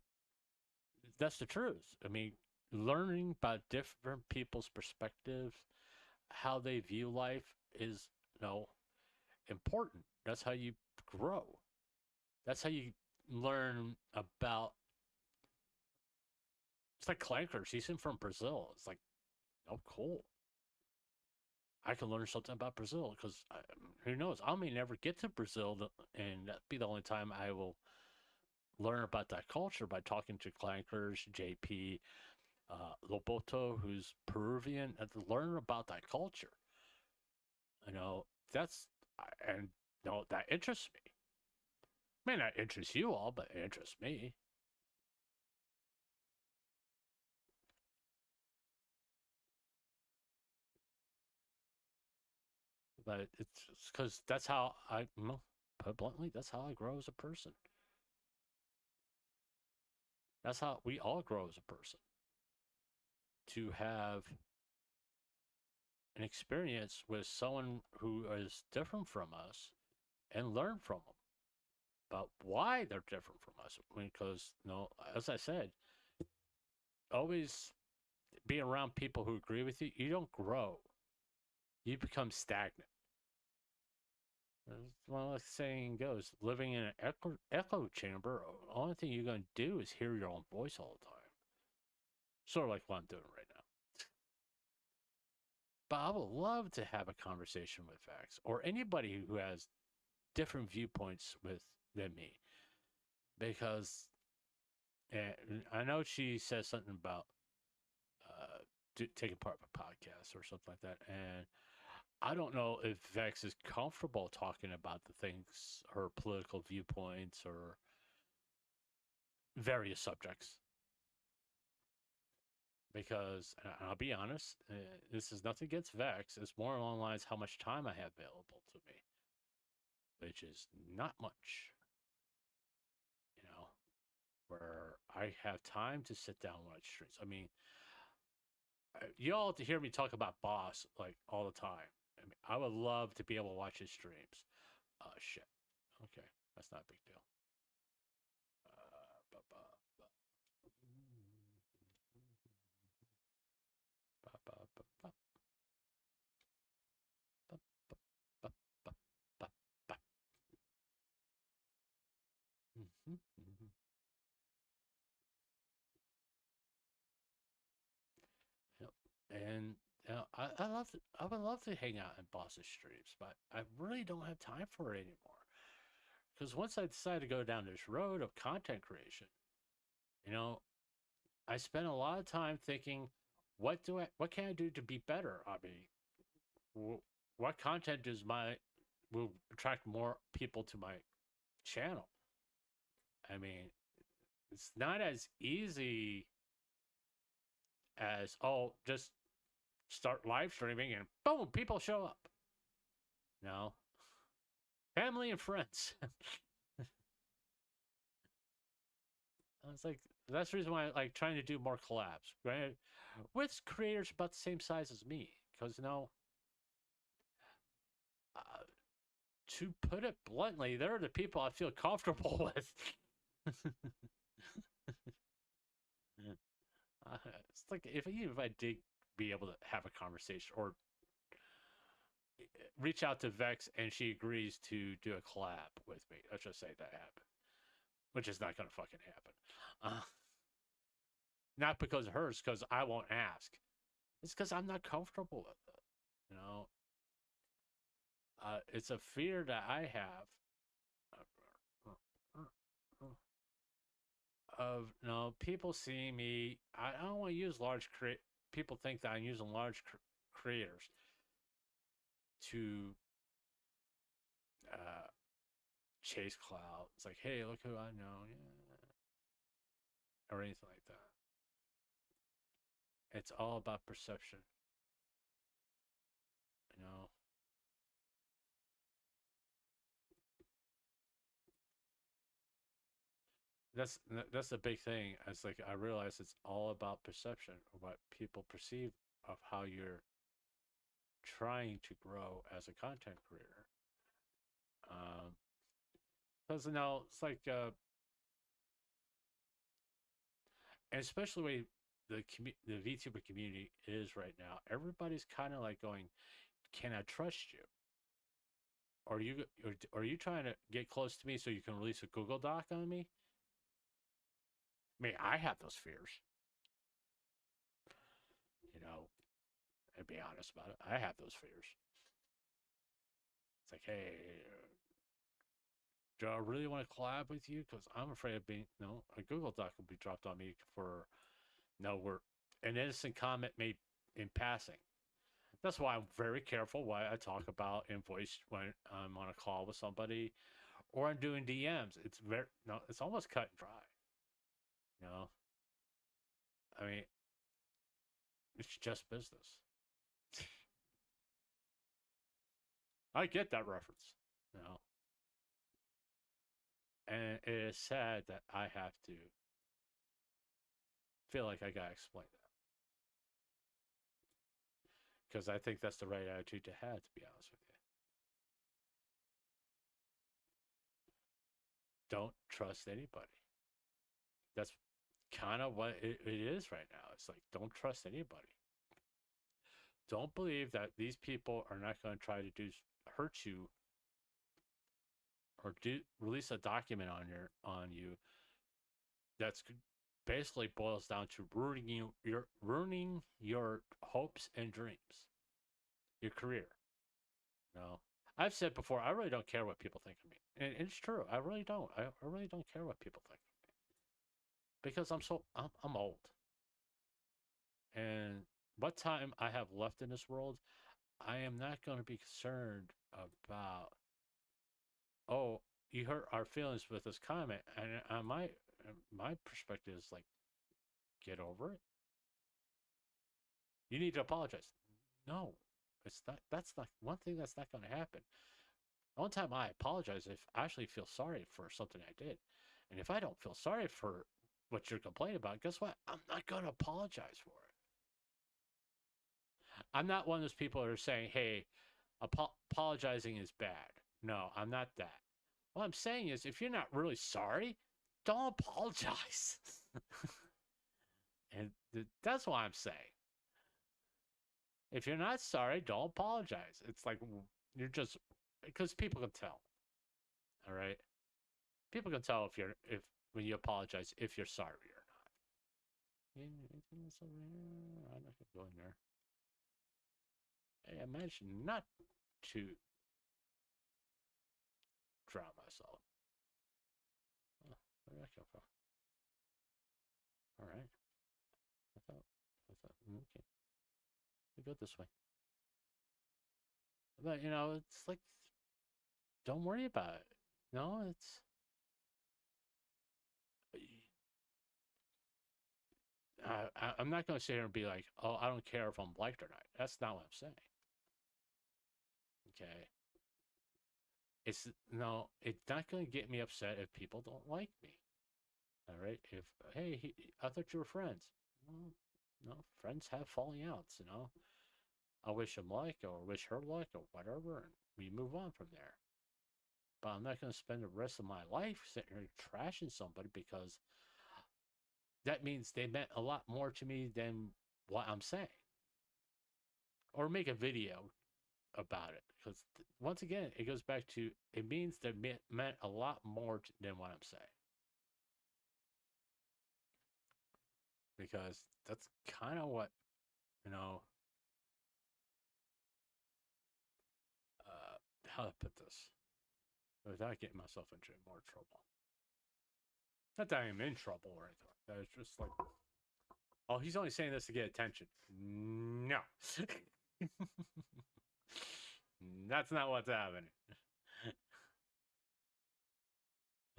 that's the truth. I mean, learning about different people's perspectives, how they view life is, you know, important. That's how you grow. That's how you learn about. It's like Clankers. He's in from Brazil. It's like, oh, cool. I can learn something about Brazil because who knows? I may never get to Brazil, and that'd be the only time I will learn about that culture by talking to Clankers, JP, Loboto, who's Peruvian, and to learn about that culture. You know, that's and you know that interests me. May not interest you all, but it interests me. But it's because that's how I, well, put bluntly, that's how I grow as a person. That's how we all grow as a person. To have an experience with someone who is different from us and learn from them about why they're different from us. Because, you know, as I said, always be around people who agree with you, you don't grow. You become stagnant. Well, like the saying goes, living in an echo chamber, the only thing you're going to do is hear your own voice all the time. Sort of like what I'm doing right now. But I would love to have a conversation with Vax or anybody who has different viewpoints than me, because I know she says something about taking part of a podcast or something like that, and I don't know if Vex is comfortable talking about the things, her political viewpoints or various subjects. Because I'll be honest, this is nothing against Vex. It's more along the lines how much time I have available to me, which is not much. You know, where I have time to sit down and watch streams. I mean, you all to hear me talk about Boss like all the time. I mean, I would love to be able to watch his streams. Shit. Okay, that's not a big deal. Uh, Yep. And I would love to hang out in boss's streams, but I really don't have time for it anymore. Because once I decided to go down this road of content creation, you know, I spent a lot of time thinking, what can I do to be better? I mean, what content will attract more people to my channel? I mean, it's not as easy as, oh, just start live streaming and boom, people show up. No, family and friends. I was like, that's the reason why I like trying to do more collabs, right? With creators about the same size as me, because uh, to put it bluntly, they're the people I feel comfortable with. It's like even if I did be able to have a conversation or reach out to Vex and she agrees to do a collab with me, let's just say that happened, which is not going to fucking happen. Not because of hers, because I won't ask. It's because I'm not comfortable with it. You know, it's a fear that I have of people seeing me. I don't want to use people think that I'm using large creators to uh, chase clout. It's like, hey, look who I know, yeah, or anything like that. It's all about perception, you know. That's the big thing. It's like I realize it's all about perception, what people perceive of how you're trying to grow as a content creator. Because it's like, and especially the way the VTuber community is right now. Everybody's kind of like going, "Can I trust you? Are you trying to get close to me so you can release a Google Doc on me?" I mean, I have those fears, you know, and be honest about it. I have those fears. It's like, hey, do I really want to collab with you? Because I'm afraid of being, no, a Google Doc will be dropped on me for no, we're an innocent comment made in passing. That's why I'm very careful what I talk about in voice when I'm on a call with somebody or I'm doing DMs. It's very no, it's almost cut and dry. You know, I mean, it's just business. I get that reference. You know, and it is sad that I have to feel like I gotta explain that because I think that's the right attitude to have. To be honest with you, don't trust anybody. That's kind of what it is right now. It's like don't trust anybody. Don't believe that these people are not going to try to hurt you or release a document on you that's basically boils down to ruining your hopes and dreams, your career. You know, I've said before, I really don't care what people think of me, and it's true. I really don't. I really don't care what people think of me because I'm old, and what time I have left in this world, I am not going to be concerned about, oh, you hurt our feelings with this comment, and my perspective is like, get over it. You need to apologize. No, it's not. That's not one thing. That's not going to happen. The only time I apologize if I actually feel sorry for something I did, and if I don't feel sorry for what you're complaining about, guess what? I'm not going to apologize for it. I'm not one of those people that are saying, "Hey, apologizing is bad." No, I'm not that. What I'm saying is, if you're not really sorry, don't apologize. And that's what I'm saying. If you're not sorry, don't apologize. It's like you're just because people can tell. All right, people can tell if when you apologize if you're sorry or not. I'm not gonna go in there. I managed not to drown myself. Oh, where did that come from? All right. Okay. We go this way. But, it's like, don't worry about it. No, it's. I'm not going to sit here and be like, oh, I don't care if I'm liked or not. That's not what I'm saying. Okay. It's no, it's not going to get me upset if people don't like me. All right. If hey, I thought you were friends. Well, no, friends have falling outs. I wish him luck or wish her luck or whatever, and we move on from there. But I'm not going to spend the rest of my life sitting here trashing somebody because that means they meant a lot more to me than what I'm saying. Or make a video about it because once again, it goes back to it means they meant a lot more than what I'm saying. Because that's kind of what you know. How to put this without getting myself into more trouble. Not that I'm in trouble or anything like that. It's just like, oh, he's only saying this to get attention. No, that's not what's happening.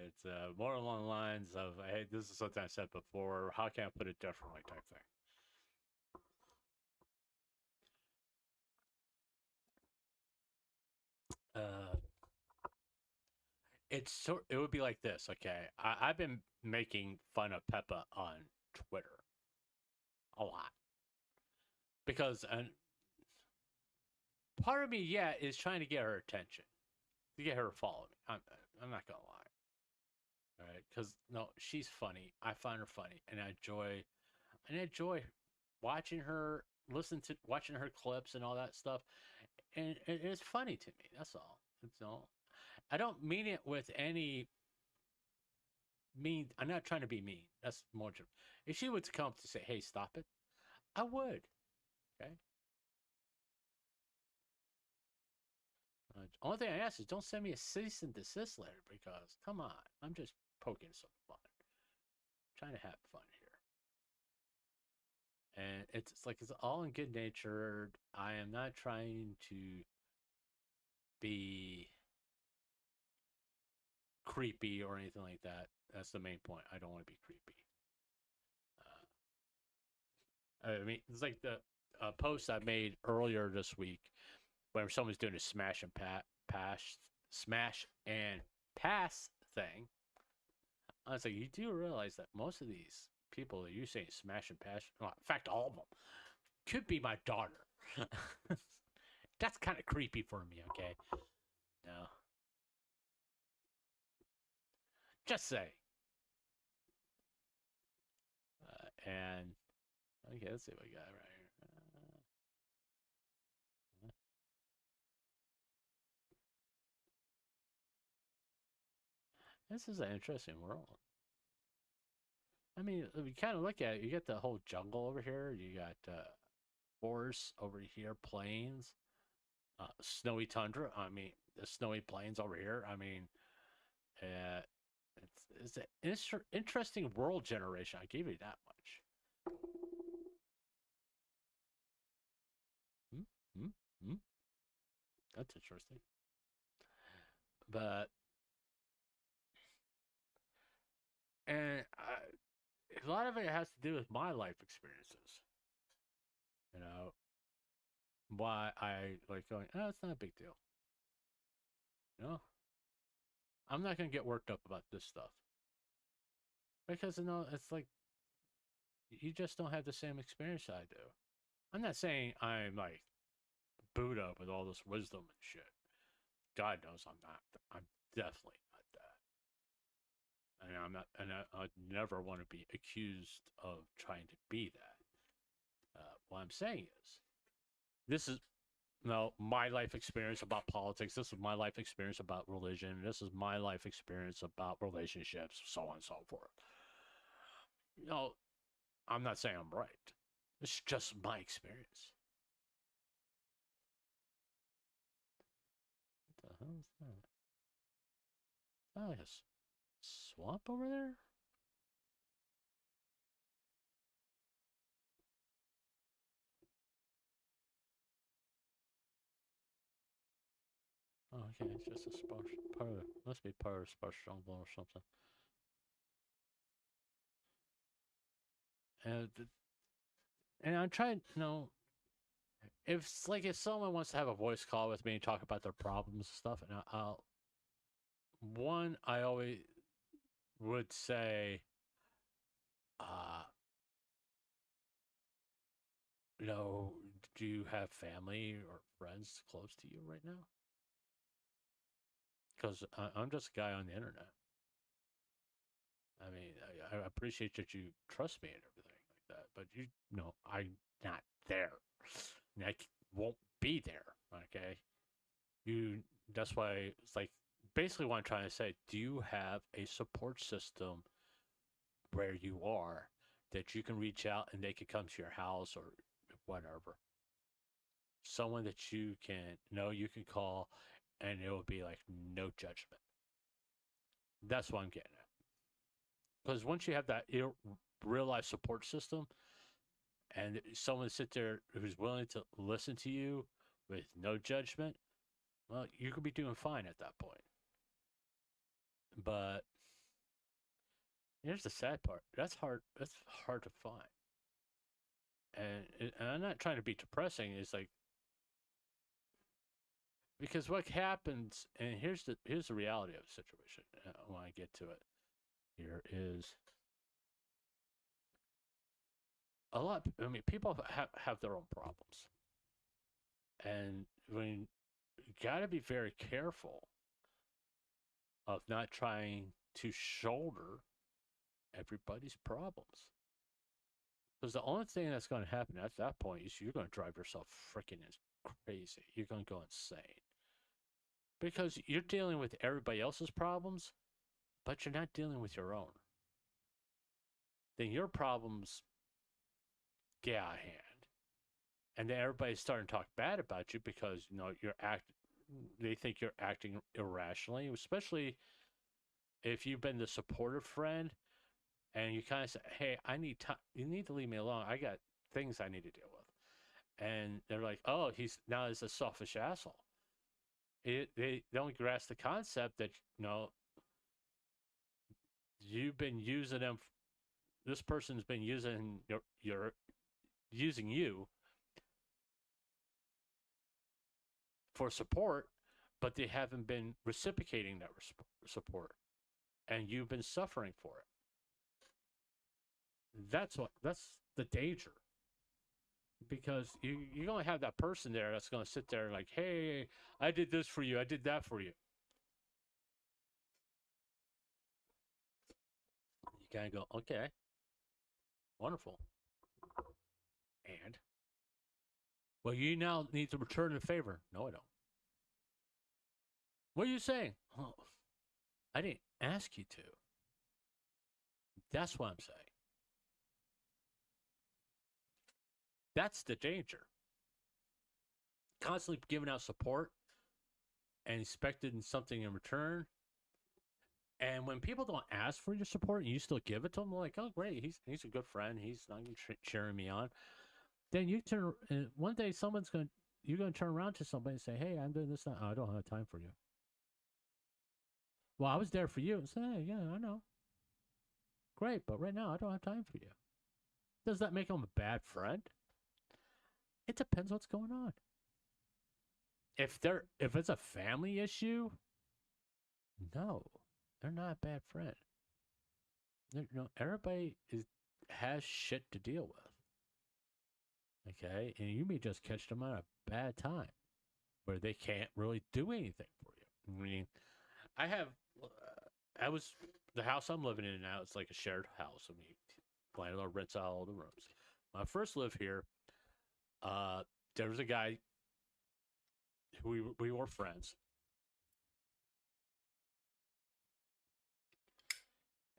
It's more along the lines of, hey, this is something I said before. How can I put it differently, type thing. Uh, it would be like this, okay? I've been making fun of Peppa on Twitter a lot because part of me, yeah, is trying to get her attention, to get her to follow me. I'm not gonna lie, all right? Because no, she's funny. I find her funny, and I enjoy watching her, watching her clips and all that stuff, and it's funny to me. That's all. It's all. I don't mean it with any mean. I'm not trying to be mean. That's more true. If she would come to say, "Hey, stop it," I would. Okay. Only thing I ask is don't send me a cease and desist letter because come on, I'm just poking some fun, trying to have fun here, and it's like it's all in good natured. I am not trying to be creepy or anything like that. That's the main point. I don't want to be creepy. I mean, it's like the post I made earlier this week where someone's doing a smash and pass thing. I was like, you do realize that most of these people that you say smash and pass, well, in fact, all of them, could be my daughter. That's kind of creepy for me, okay? No. Just say. And, okay, let's see what we got right here. This is an interesting world. I mean, if you kind of look at it, you get the whole jungle over here. You got forests over here, plains, snowy tundra. I mean, the snowy plains over here. I mean, uh, it's an interesting world generation. I give you that much. Hmm? Hmm? Hmm? That's interesting. But and a lot of it has to do with my life experiences. You know, why I like going. Oh, it's not a big deal. You know, I'm not gonna get worked up about this stuff because it's like you just don't have the same experience I do. I'm not saying I'm like Buddha with all this wisdom and shit. God knows I'm not. I'm definitely not that. And I'm not. And I never want to be accused of trying to be that. What I'm saying is, this is my life experience about politics. This is my life experience about religion. This is my life experience about relationships, so on and so forth. You know, I'm not saying I'm right. It's just my experience. What's that? Oh, like a swamp over there? Oh, okay, it's just a sparse part of it. Must be part of a sparse jungle or something. And and I'm trying, if it's like if someone wants to have a voice call with me and talk about their problems and stuff, and I'll one I always would say, uh, you know, do you have family or friends close to you right now? Because I'm just a guy on the internet. I mean, I appreciate that you trust me and everything like that, but you know, I'm not there. And won't be there. Okay, you. That's why it's like basically what I'm trying to say. Do you have a support system where you are that you can reach out and they can come to your house or whatever? Someone that you can know you can call, and it will be like no judgment. That's what I'm getting at. Because once you have that real life support system, and someone sit there who's willing to listen to you with no judgment, well, you could be doing fine at that point. But here's the sad part. That's hard. That's hard to find. And I'm not trying to be depressing. It's like because what happens, and here's the reality of the situation. When I get to it, here is a lot. I mean, people have their own problems, and when you got to be very careful of not trying to shoulder everybody's problems. Because the only thing that's going to happen at that point is you're going to drive yourself freaking crazy. You're going to go insane. Because you're dealing with everybody else's problems, but you're not dealing with your own. Then your problems get out of hand. And then everybody's starting to talk bad about you because, they think you're acting irrationally, especially if you've been the supportive friend and you kind of say, "Hey, I need time. You need to leave me alone. I got things I need to deal with." And they're like, "Oh, he's a selfish asshole." They don't grasp the concept that you've been using them. This person's been using your using you for support, but they haven't been reciprocating that support, and you've been suffering for it. That's the danger because you're going to have that person there that's going to sit there like, hey, I did this for you, I did that for you. You kind of go, okay, wonderful. And, well, you now need to return the favor. No, I don't. What are you saying? Oh, I didn't ask you to. That's what I'm saying. That's the danger. Constantly giving out support and expecting something in return. And when people don't ask for your support and you still give it to them, they're like, oh, great, he's a good friend. He's not cheering me on. Then you turn, and one day you're going to turn around to somebody and say, hey, I'm doing this. Now. Oh, I don't have time for you. Well, I was there for you. And say, hey, yeah, I know. Great, but right now I don't have time for you. Does that make them a bad friend? It depends what's going on. If it's a family issue, no, they're not a bad friend. Everybody has shit to deal with. Okay, and you may just catch them at a bad time where they can't really do anything for you. I mean, I have, I was the house I'm living in now. It's like a shared house. I mean, landlord rents out all the rooms. When I first lived here, there was a guy who we were friends,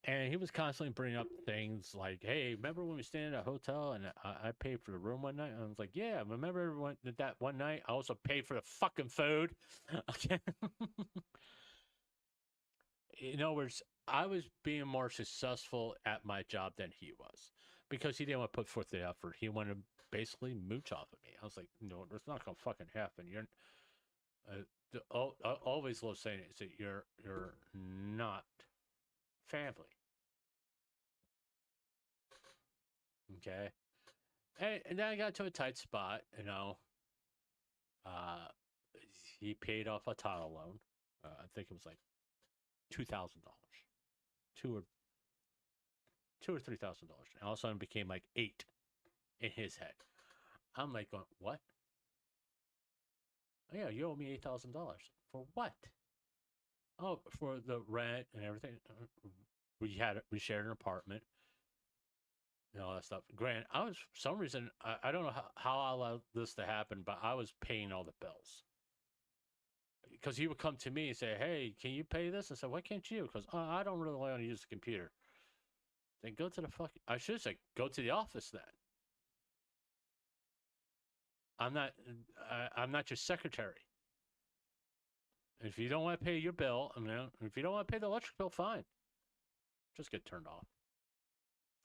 And he was constantly bringing up things like, "Hey, remember when we stayed at a hotel and I paid for the room one night?" And I was like, "Yeah, remember that one night I also paid for the fucking food." Okay. In other words, I was being more successful at my job than he was because he didn't want to put forth the effort. He wanted to basically mooch off of me. I was like, "No, that's not gonna fucking happen. You're." I always love saying it. Is that you're not family. Okay. And then I got to a tight spot, Uh, he paid off a title loan. I think it was like $2,000, two or $3,000. And all of a sudden, it became like eight in his head. I'm like, going, what? Oh, yeah, you owe me $8,000 for what? Oh, for the rent and everything. We shared an apartment and all that stuff. Grant, I was for some reason I don't know how I allowed this to happen, but I was paying all the bills because he would come to me and say, "Hey, can you pay this?" I said, "Why can't you?" Because I don't really want to use the computer. Then go to the fucking. I should say go to the office. Then I'm not. I'm not your secretary. If you don't want to pay your bill, if you don't want to pay the electric bill, fine, just get turned off.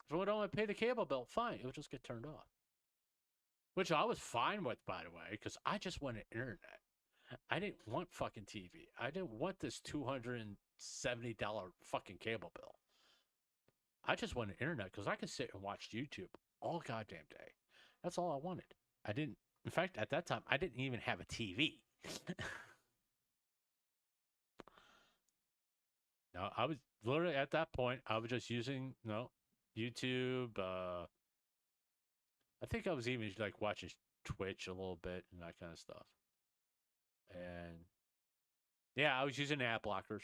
If you don't want to pay the cable bill, fine, it'll just get turned off. Which I was fine with, by the way, because I just wanted internet. I didn't want fucking TV. I didn't want this $270 fucking cable bill. I just wanted internet because I could sit and watch YouTube all goddamn day. That's all I wanted. I didn't. In fact, at that time, I didn't even have a TV. No, I was literally at that point. I was just using YouTube. I think I was even like watching Twitch a little bit and that kind of stuff. And yeah, I was using ad blockers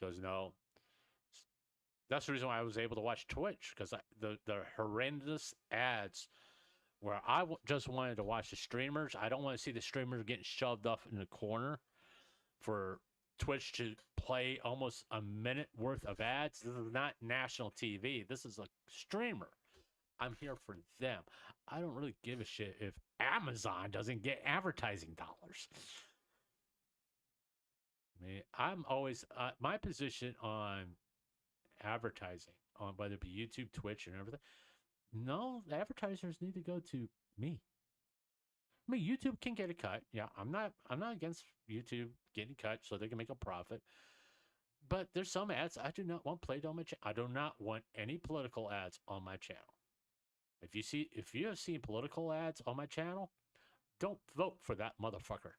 because that's the reason why I was able to watch Twitch because the horrendous ads where just wanted to watch the streamers. I don't want to see the streamers getting shoved off in the corner for Twitch to play almost a minute worth of ads. This is not national TV. This is a streamer. I'm here for them. I don't really give a shit if Amazon doesn't get advertising dollars. I mean, I'm always my position on advertising, on whether it be YouTube, Twitch, and everything. No, the advertisers need to go to me. I mean, YouTube can get a cut. Yeah, I'm not against YouTube getting cut so they can make a profit. But there's some ads I do not want played on my channel. I do not want any political ads on my channel. If you have seen political ads on my channel, don't vote for that motherfucker.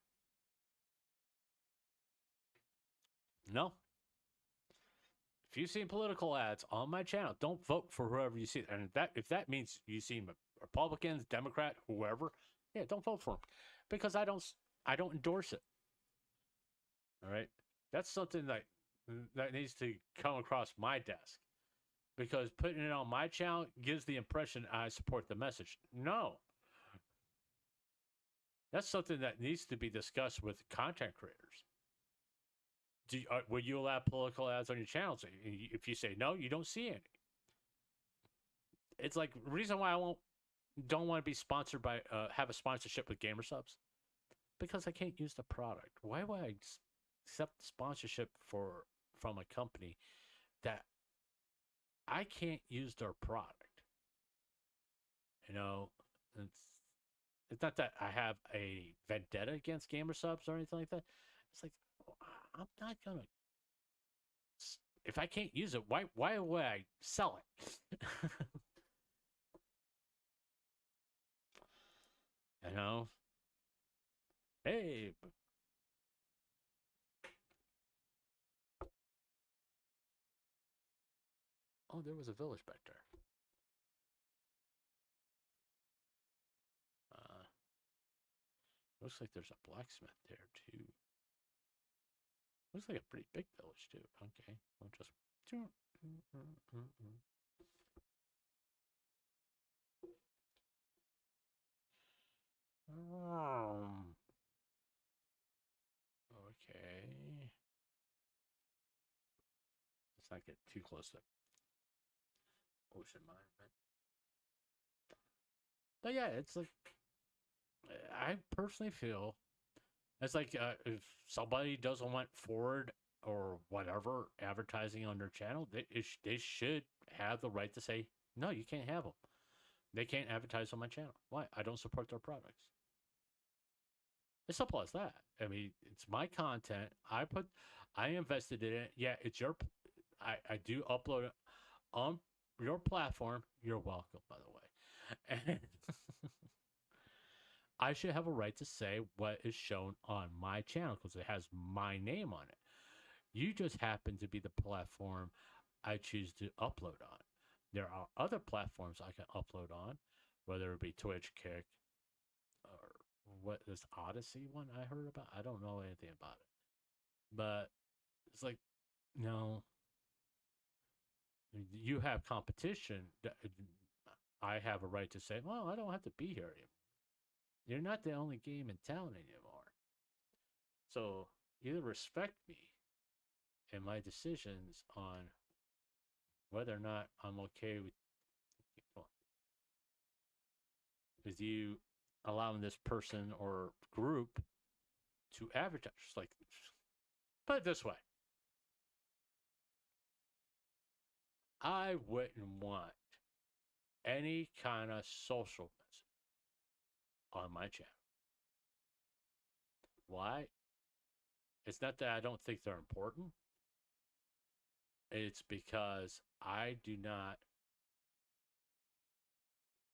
No. If you've seen political ads on my channel, don't vote for whoever you see. And if that means you see Republicans, Democrat, whoever, yeah, don't vote for them because I don't endorse it. All right, that's something that needs to come across my desk because putting it on my channel gives the impression I support the message. No, that's something that needs to be discussed with content creators. Will you allow political ads on your channel? So if you say no, you don't see any. It's like the reason why don't want to be sponsored by have a sponsorship with Gamer Subs because I can't use the product. Why would I accept sponsorship from a company that I can't use their product? You know, it's not that I have a vendetta against Gamer Subs or anything like that. It's like I'm not gonna. If I can't use it, why would I sell it? You know, hey, oh, there was a village back there. Uh, Looks like there's a blacksmith there too. Looks like a pretty big village too. Okay, I'll just. Okay. Let's not get too close to ocean monument. But yeah, it's like I personally feel it's like if somebody doesn't want Ford or whatever advertising on their channel, they should have the right to say no. You can't have them. They can't advertise on my channel. Why? I don't support their products. It's simple as that. I mean, it's my content. I invested in it. Yeah, it's your. I do upload it on your platform. You're welcome, by the way. And I should have a right to say what is shown on my channel because it has my name on it. You just happen to be the platform I choose to upload on. There are other platforms I can upload on, whether it be Twitch, Kick, or what this Odyssey one I heard about. I don't know anything about it. But it's like, no, you have competition. I have a right to say, well, I don't have to be here anymore. You're not the only game in town anymore. So either respect me and my decisions on whether or not I'm okay with you allowing this person or group to advertise. Like, put it this way, I wouldn't want any kind of social message on my channel. Why? It's not that I don't think they're important. It's because I do not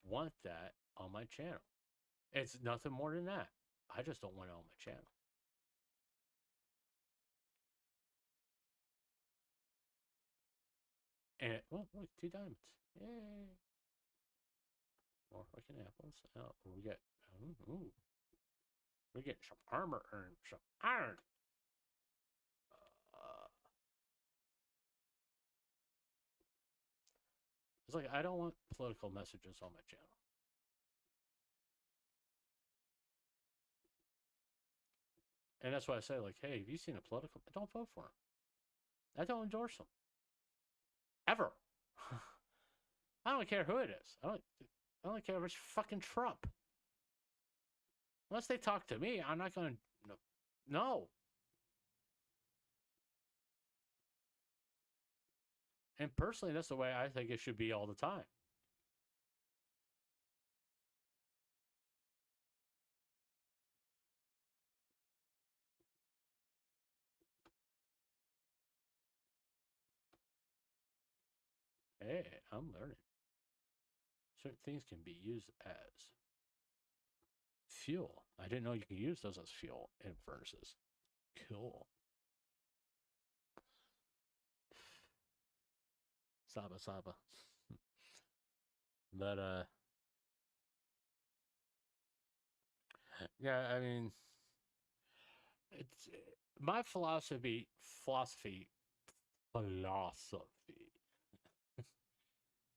want that on my channel. It's nothing more than that. I just don't want it on my channel. And well, look, 2 diamonds. Yay! More fucking apples. Oh, we got. Ooh, we're getting some armor and some iron. Uh, it's like I don't want political messages on my channel. And that's why I say, like, hey, have you seen a political? Don't vote for him. I don't endorse him. Ever. I don't care who it is. I don't care if it's fucking Trump. Unless they talk to me, I'm not going to. No. And personally, that's the way I think it should be all the time. Hey, I'm learning. Certain things can be used as fuel. I didn't know you can use those as fuel in furnaces. Cool. Saba Saba. But yeah, I mean, it's my philosophy.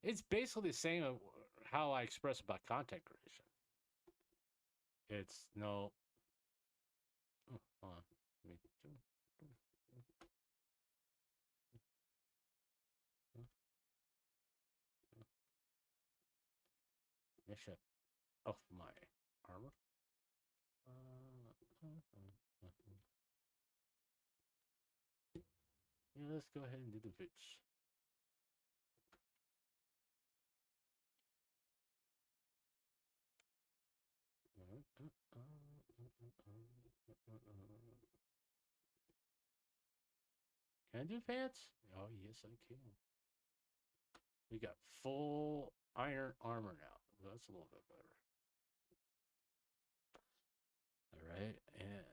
It's basically the same how I express about content creation. It's no. Oh, hold on. Mission of my armor. Yeah, let's go ahead and do the bits. Can I do pants? Oh, yes, I can. We got full iron armor now. That's a little bit better. All right, and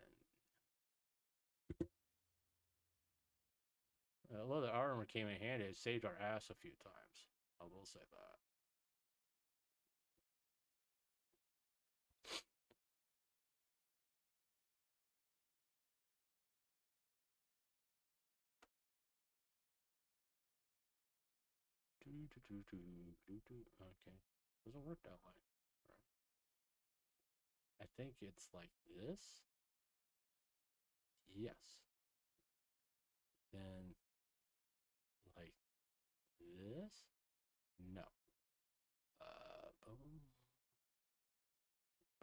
although the armor came in handy, it saved our ass a few times. I will say that. Okay, doesn't work that way. I think it's like this. Yes. Then this? No. Boom.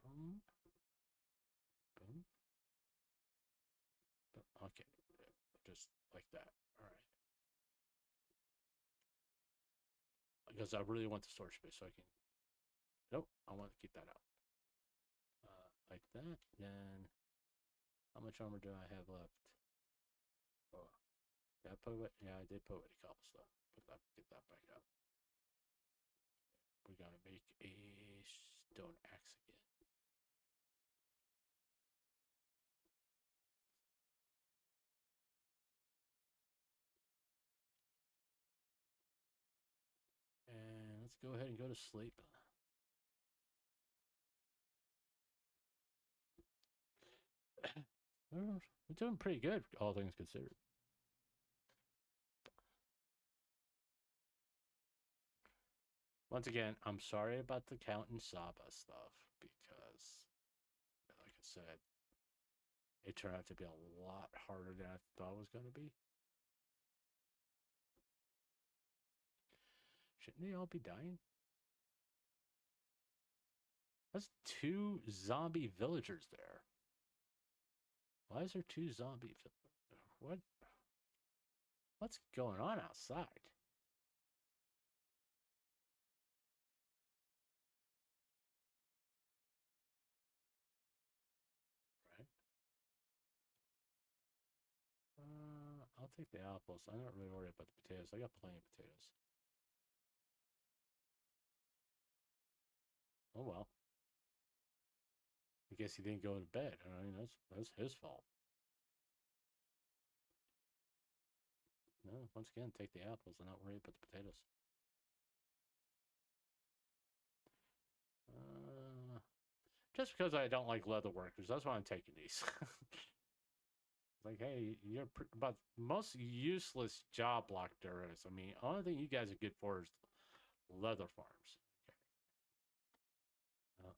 Boom. Boom. Boom. Okay. Just like that. All right. Because I really want the storage space so I can... Nope. I want to keep that out. Like that. Then... How much armor do I have left? Oh. Yeah, I did put away the cobble stuff. Get that back up. We gotta make a stone axe again. And let's go ahead and go to sleep. We're doing pretty good, all things considered. Once again, I'm sorry about the Count and Saba stuff because, like I said, it turned out to be a lot harder than I thought it was going to be. Shouldn't they all be dying? That's 2 zombie villagers there. Why is there 2 zombie villagers? What's going on outside? Right. I'll take the apples. I'm not really worried about the potatoes. I got plenty of potatoes. Oh well. I guess he didn't go to bed. I mean, that's his fault. No, once again, take the apples and not worry about the potatoes. Just because I don't like leather workers, that's why I'm taking these. Like, hey, you're about the most useless job block there is. I mean, only thing you guys are good for is leather farms. Okay.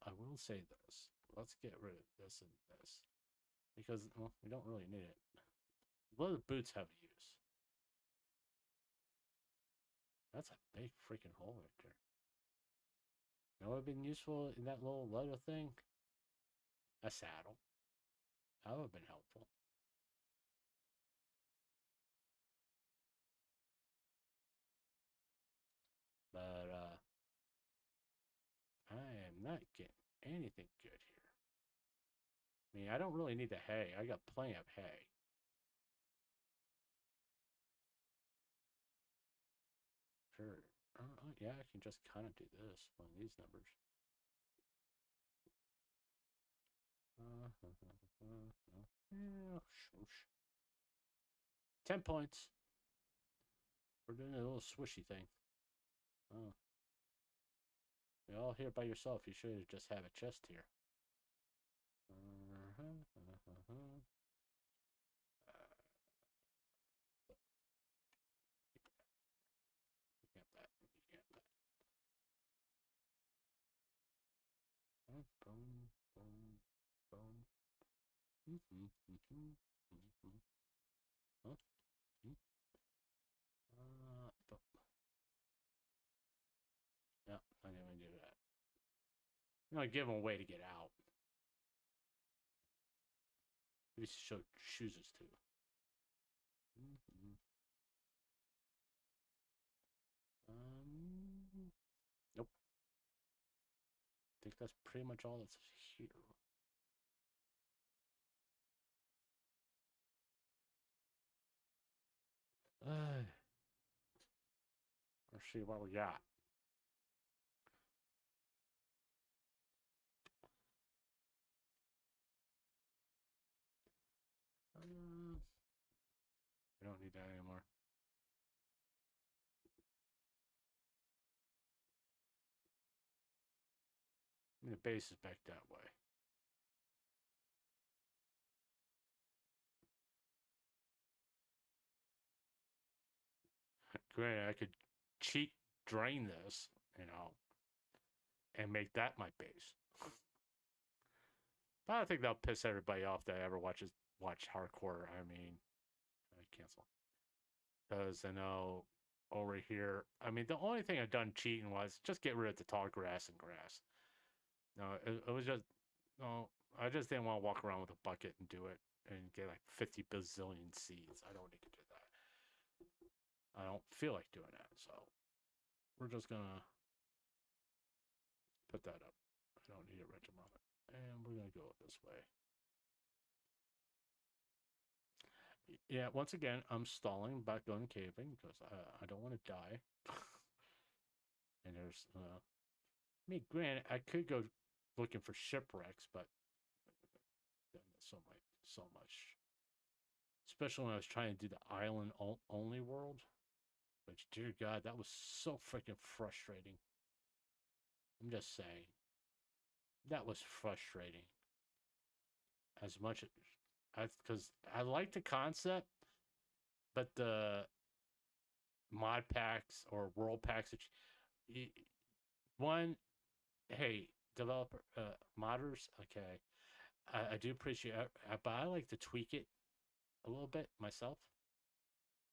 I will say this. Let's get rid of this and this. Because, well, we don't really need it. Leather boots have a use. That's a big freaking hole right there. You know what would have been useful in that little leather thing? A saddle. That would have been helpful. But, I am not getting anything good here. I mean, I don't really need the hay. I got plenty of hay. Sure. Yeah, I can just kind of do this. One of these numbers. Yeah, shoosh. 10 points. We're doing a little swishy thing. Oh. You're all here by yourself. You should just have a chest here. Get that. Get that. Boom, boom, boom, boom. Huh? Boom. Yeah, I didn't even do that. I'm gonna give him a way to get out. Maybe chooses to. Nope. I think that's pretty much all that's here. Let's see what we got. We don't need that anymore. I mean, the base is back that way. Granted, I could cheat drain this, and make that my base. But I think that'll piss everybody off that ever watch hardcore. I mean, I cancel. Because I know over here. I mean, the only thing I've done cheating was just get rid of the tall grass and grass. No, it was just no. I just didn't want to walk around with a bucket and do it and get like 50 bazillion seeds. I don't need to do that. I don't feel like doing that. So we're just gonna put that up. I don't need a rent a moment, and we're gonna go this way. Yeah, once again, I'm stalling about going caving because I don't want to die. And there's, I mean, granted, I could go looking for shipwrecks, but then so much. Especially when I was trying to do the island only world, which, dear God, that was so freaking frustrating. I'm just saying, that was frustrating. As much as, because I like the concept, but the mod packs or world packs, one, hey, developer, modders, okay, I do appreciate it, but I like to tweak it a little bit myself.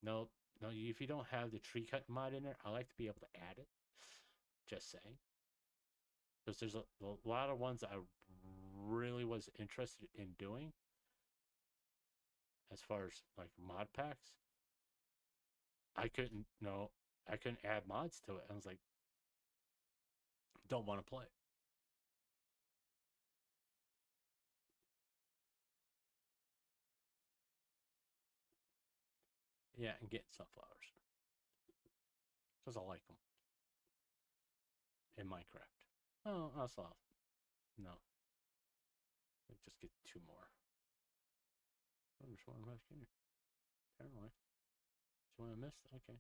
No, no, if you don't have the tree cut mod in there, I like to be able to add it. Just saying, because there's a lot of ones I really was interested in doing as far as like mod packs. I couldn't, no, I couldn't add mods to it. I was like, don't want to play. Yeah, and getting sunflowers because I like them in Minecraft. Oh, I saw. No, just get two more. Oh, there's one left here. Apparently, there's one I missed. Okay.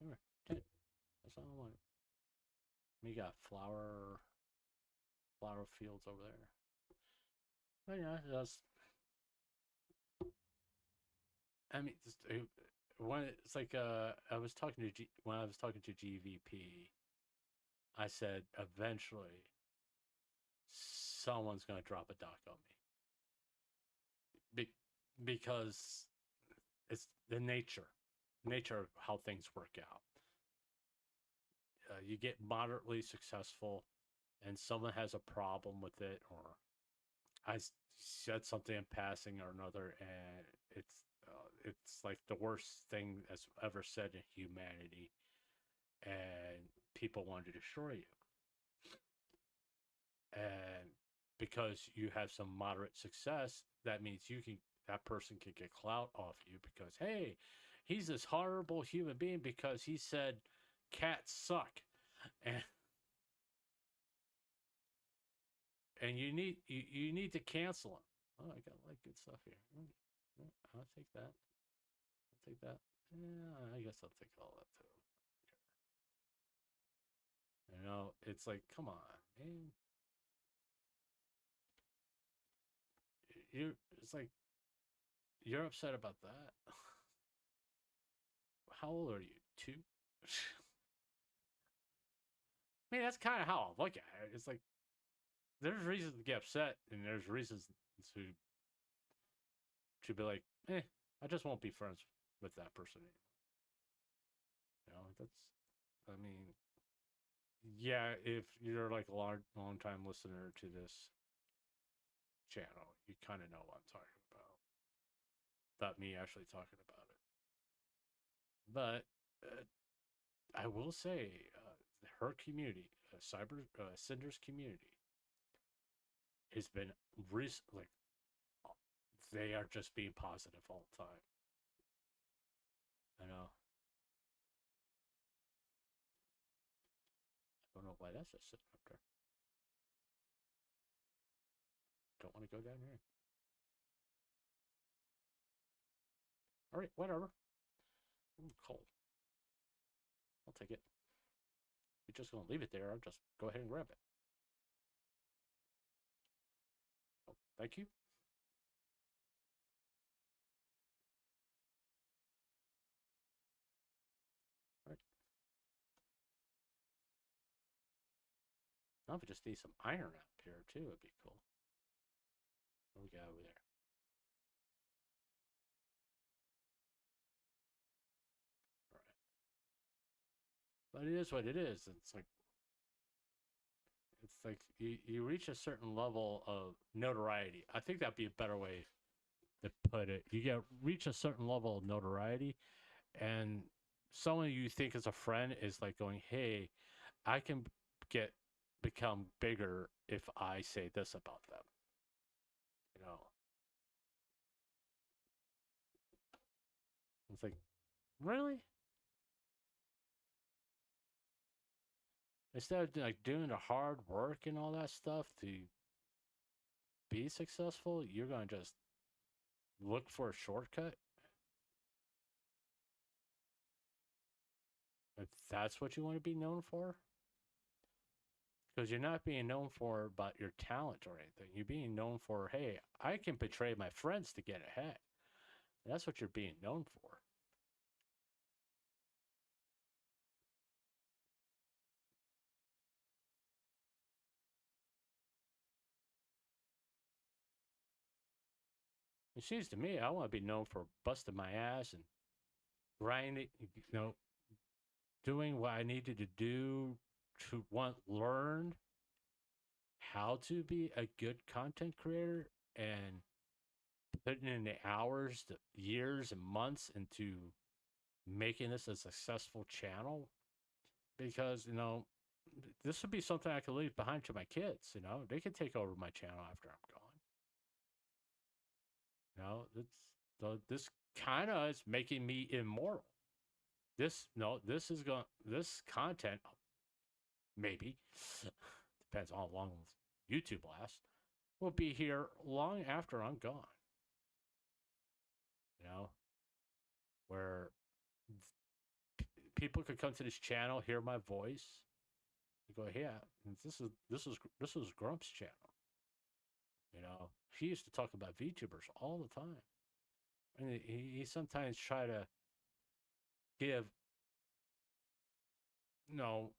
There, 10. That's all I wanted. We got flower fields over there. But yeah, that's. I mean, when it's like I was talking to when I was talking to GVP, I said eventually someone's gonna drop a dock on me. Because it's the nature of how things work out. You get moderately successful, and someone has a problem with it, or I said something in passing or another, and it's like the worst thing that's ever said in humanity, and people want to destroy you, and because you have some moderate success, that means that person can get clout off you because hey, he's this horrible human being because he said cats suck, and you need to cancel him. Oh, I got like good stuff here. I'll take that. I'll take that. Yeah, I guess I'll take all that too. You know, it's like, come on, man. It's like you're upset about that. How old are you? 2? I mean, that's kind of how I look at it. It's like there's reasons to get upset, and there's reasons to be like, I just won't be friends with that person anymore. You know, that's. I mean, yeah, if you're like a long time listener to this channel, you kind of know what I'm talking about. Without me actually talking about it, but I will say, her community, Cyber Cinder's community, has been like they are just being positive all the time. I know. I don't know why that's just sitting up there. Don't want to go down here. All right, whatever. Ooh, cold. I'll take it. You're just gonna leave it there. I'll just go ahead and grab it. Oh, thank you. All right. Now if we just need some iron up here too, it'd be cool. What we got over there? But it is what it is. It's like you reach a certain level of notoriety. I think that'd be a better way to put it. You get reach a certain level of notoriety, and someone you think is a friend is like going, "Hey, I can get become bigger if I say this about them." You know, it's like, really? Instead of like doing the hard work and all that stuff to be successful, you're gonna just look for a shortcut. If that's what you want to be known for, because you're not being known for about your talent or anything. You're being known for, hey, I can betray my friends to get ahead. That's what you're being known for. It seems to me I want to be known for busting my ass and grinding, doing what I needed to do to learn how to be a good content creator and putting in the hours, the years and months into making this a successful channel because this would be something I could leave behind to my kids. They could take over my channel after I'm gone. This kind of is making me immoral. This no, this is going. This content maybe depends on how long YouTube lasts. Will be here long after I'm gone. You know, where people could come to this channel, hear my voice, and go, "Yeah, this is Grump's channel." He used to talk about VTubers all the time, and he sometimes try to give no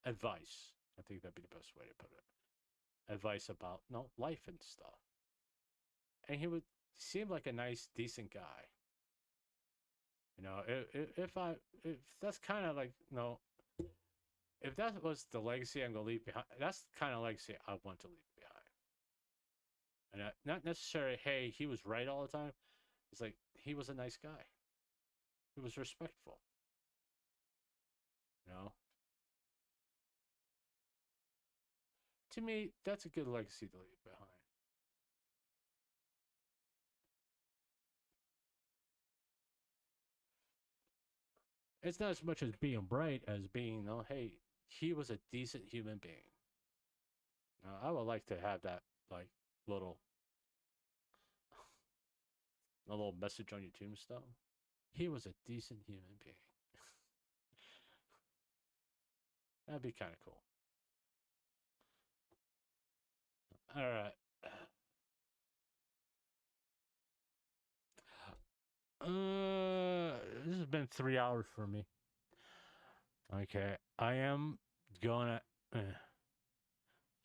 advice. I think that'd be the best way to put it. Advice about life and stuff, and he would seem like a nice, decent guy. If that's kind of like if that was the legacy I'm gonna leave behind, that's the kind of legacy I want to leave behind. And not necessarily, hey, he was right all the time. It's like he was a nice guy. He was respectful. You know, to me, that's a good legacy to leave behind. It's not as much as being bright as being, hey, he was a decent human being. I would like to have that like little a little message on your tombstone. He was a decent human being. That'd be kind of cool. All right. This has been 3 hours for me. Okay, I am gonna.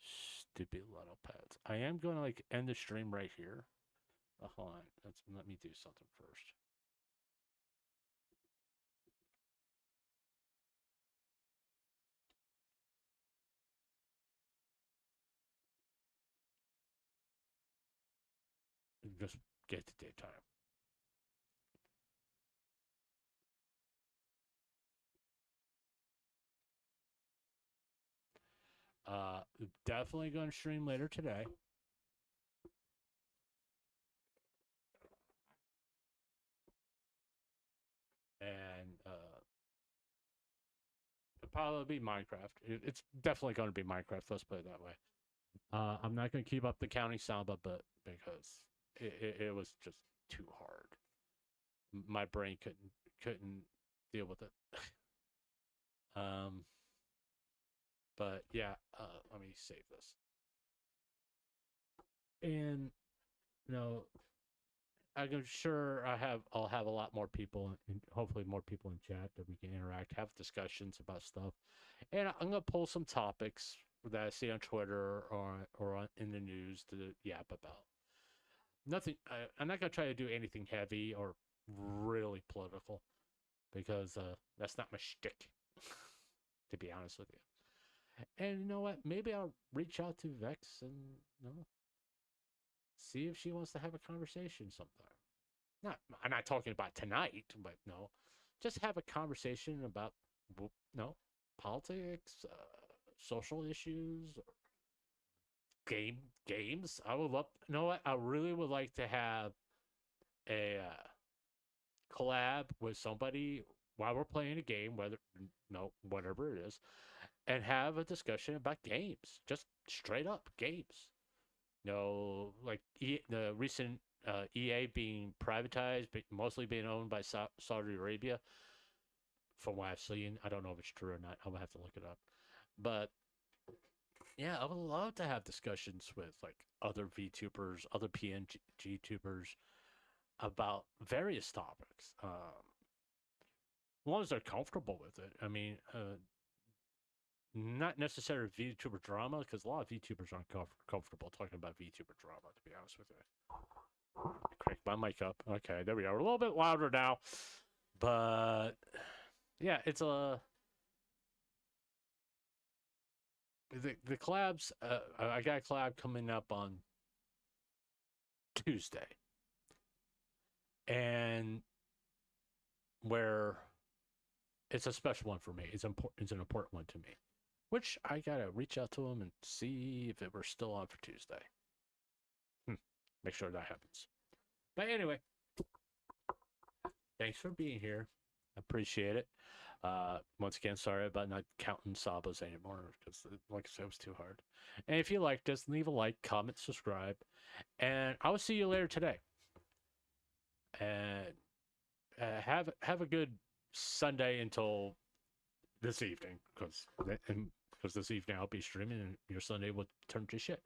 Stupid little pets. I am gonna like end the stream right here. Hold on. Let me do something first. Just get to daytime. Uh, Definitely gonna stream later today. And it'll probably be Minecraft. It's definitely going to be Minecraft. Let's put it that way. I'm not going to keep up the counting sound, but because it was just too hard. My brain couldn't deal with it. um, but yeah, let me save this. And you know, I'm sure I'll have a lot more people and hopefully more people in chat that we can interact, have discussions about stuff. And I'm gonna pull some topics that I see on Twitter in the news to yap about. Nothing. I'm not gonna try to do anything heavy or really political. because that's not my shtick, to be honest with you. And you know what? Maybe I'll reach out to Vex and see if she wants to have a conversation sometime. Not, I'm not talking about tonight, but no, just have a conversation about politics, social issues, games. I would love. You know what? I really would like to have a collab with somebody while we're playing a game, whatever it is, and have a discussion about games, just straight up games. Like the recent EA being privatized, but mostly being owned by Saudi Arabia. From what I've seen, I don't know if it's true or not. I'm gonna have to look it up. But yeah, I would love to have discussions with like other VTubers, other PNG tubers about various topics. As long as they're comfortable with it. I mean, not necessarily VTuber drama, because a lot of VTubers aren't comfortable talking about VTuber drama, to be honest with you. Crank my mic up. Okay, there we are. We're a little bit louder now. But yeah, it's a the collabs. I got a collab coming up on Tuesday, and where it's a special one for me. It's important. It's an important one to me, which I gotta reach out to them and see if it were still on for Tuesday. Make sure that happens. But anyway, thanks for being here. I appreciate it. Once again, sorry about not counting Sabas anymore because, like I said, it was too hard. And if you like this, leave a like, comment, subscribe, and I will see you later today. And have a good Sunday until this evening, because this evening I'll be streaming, and your Sunday will turn to shit.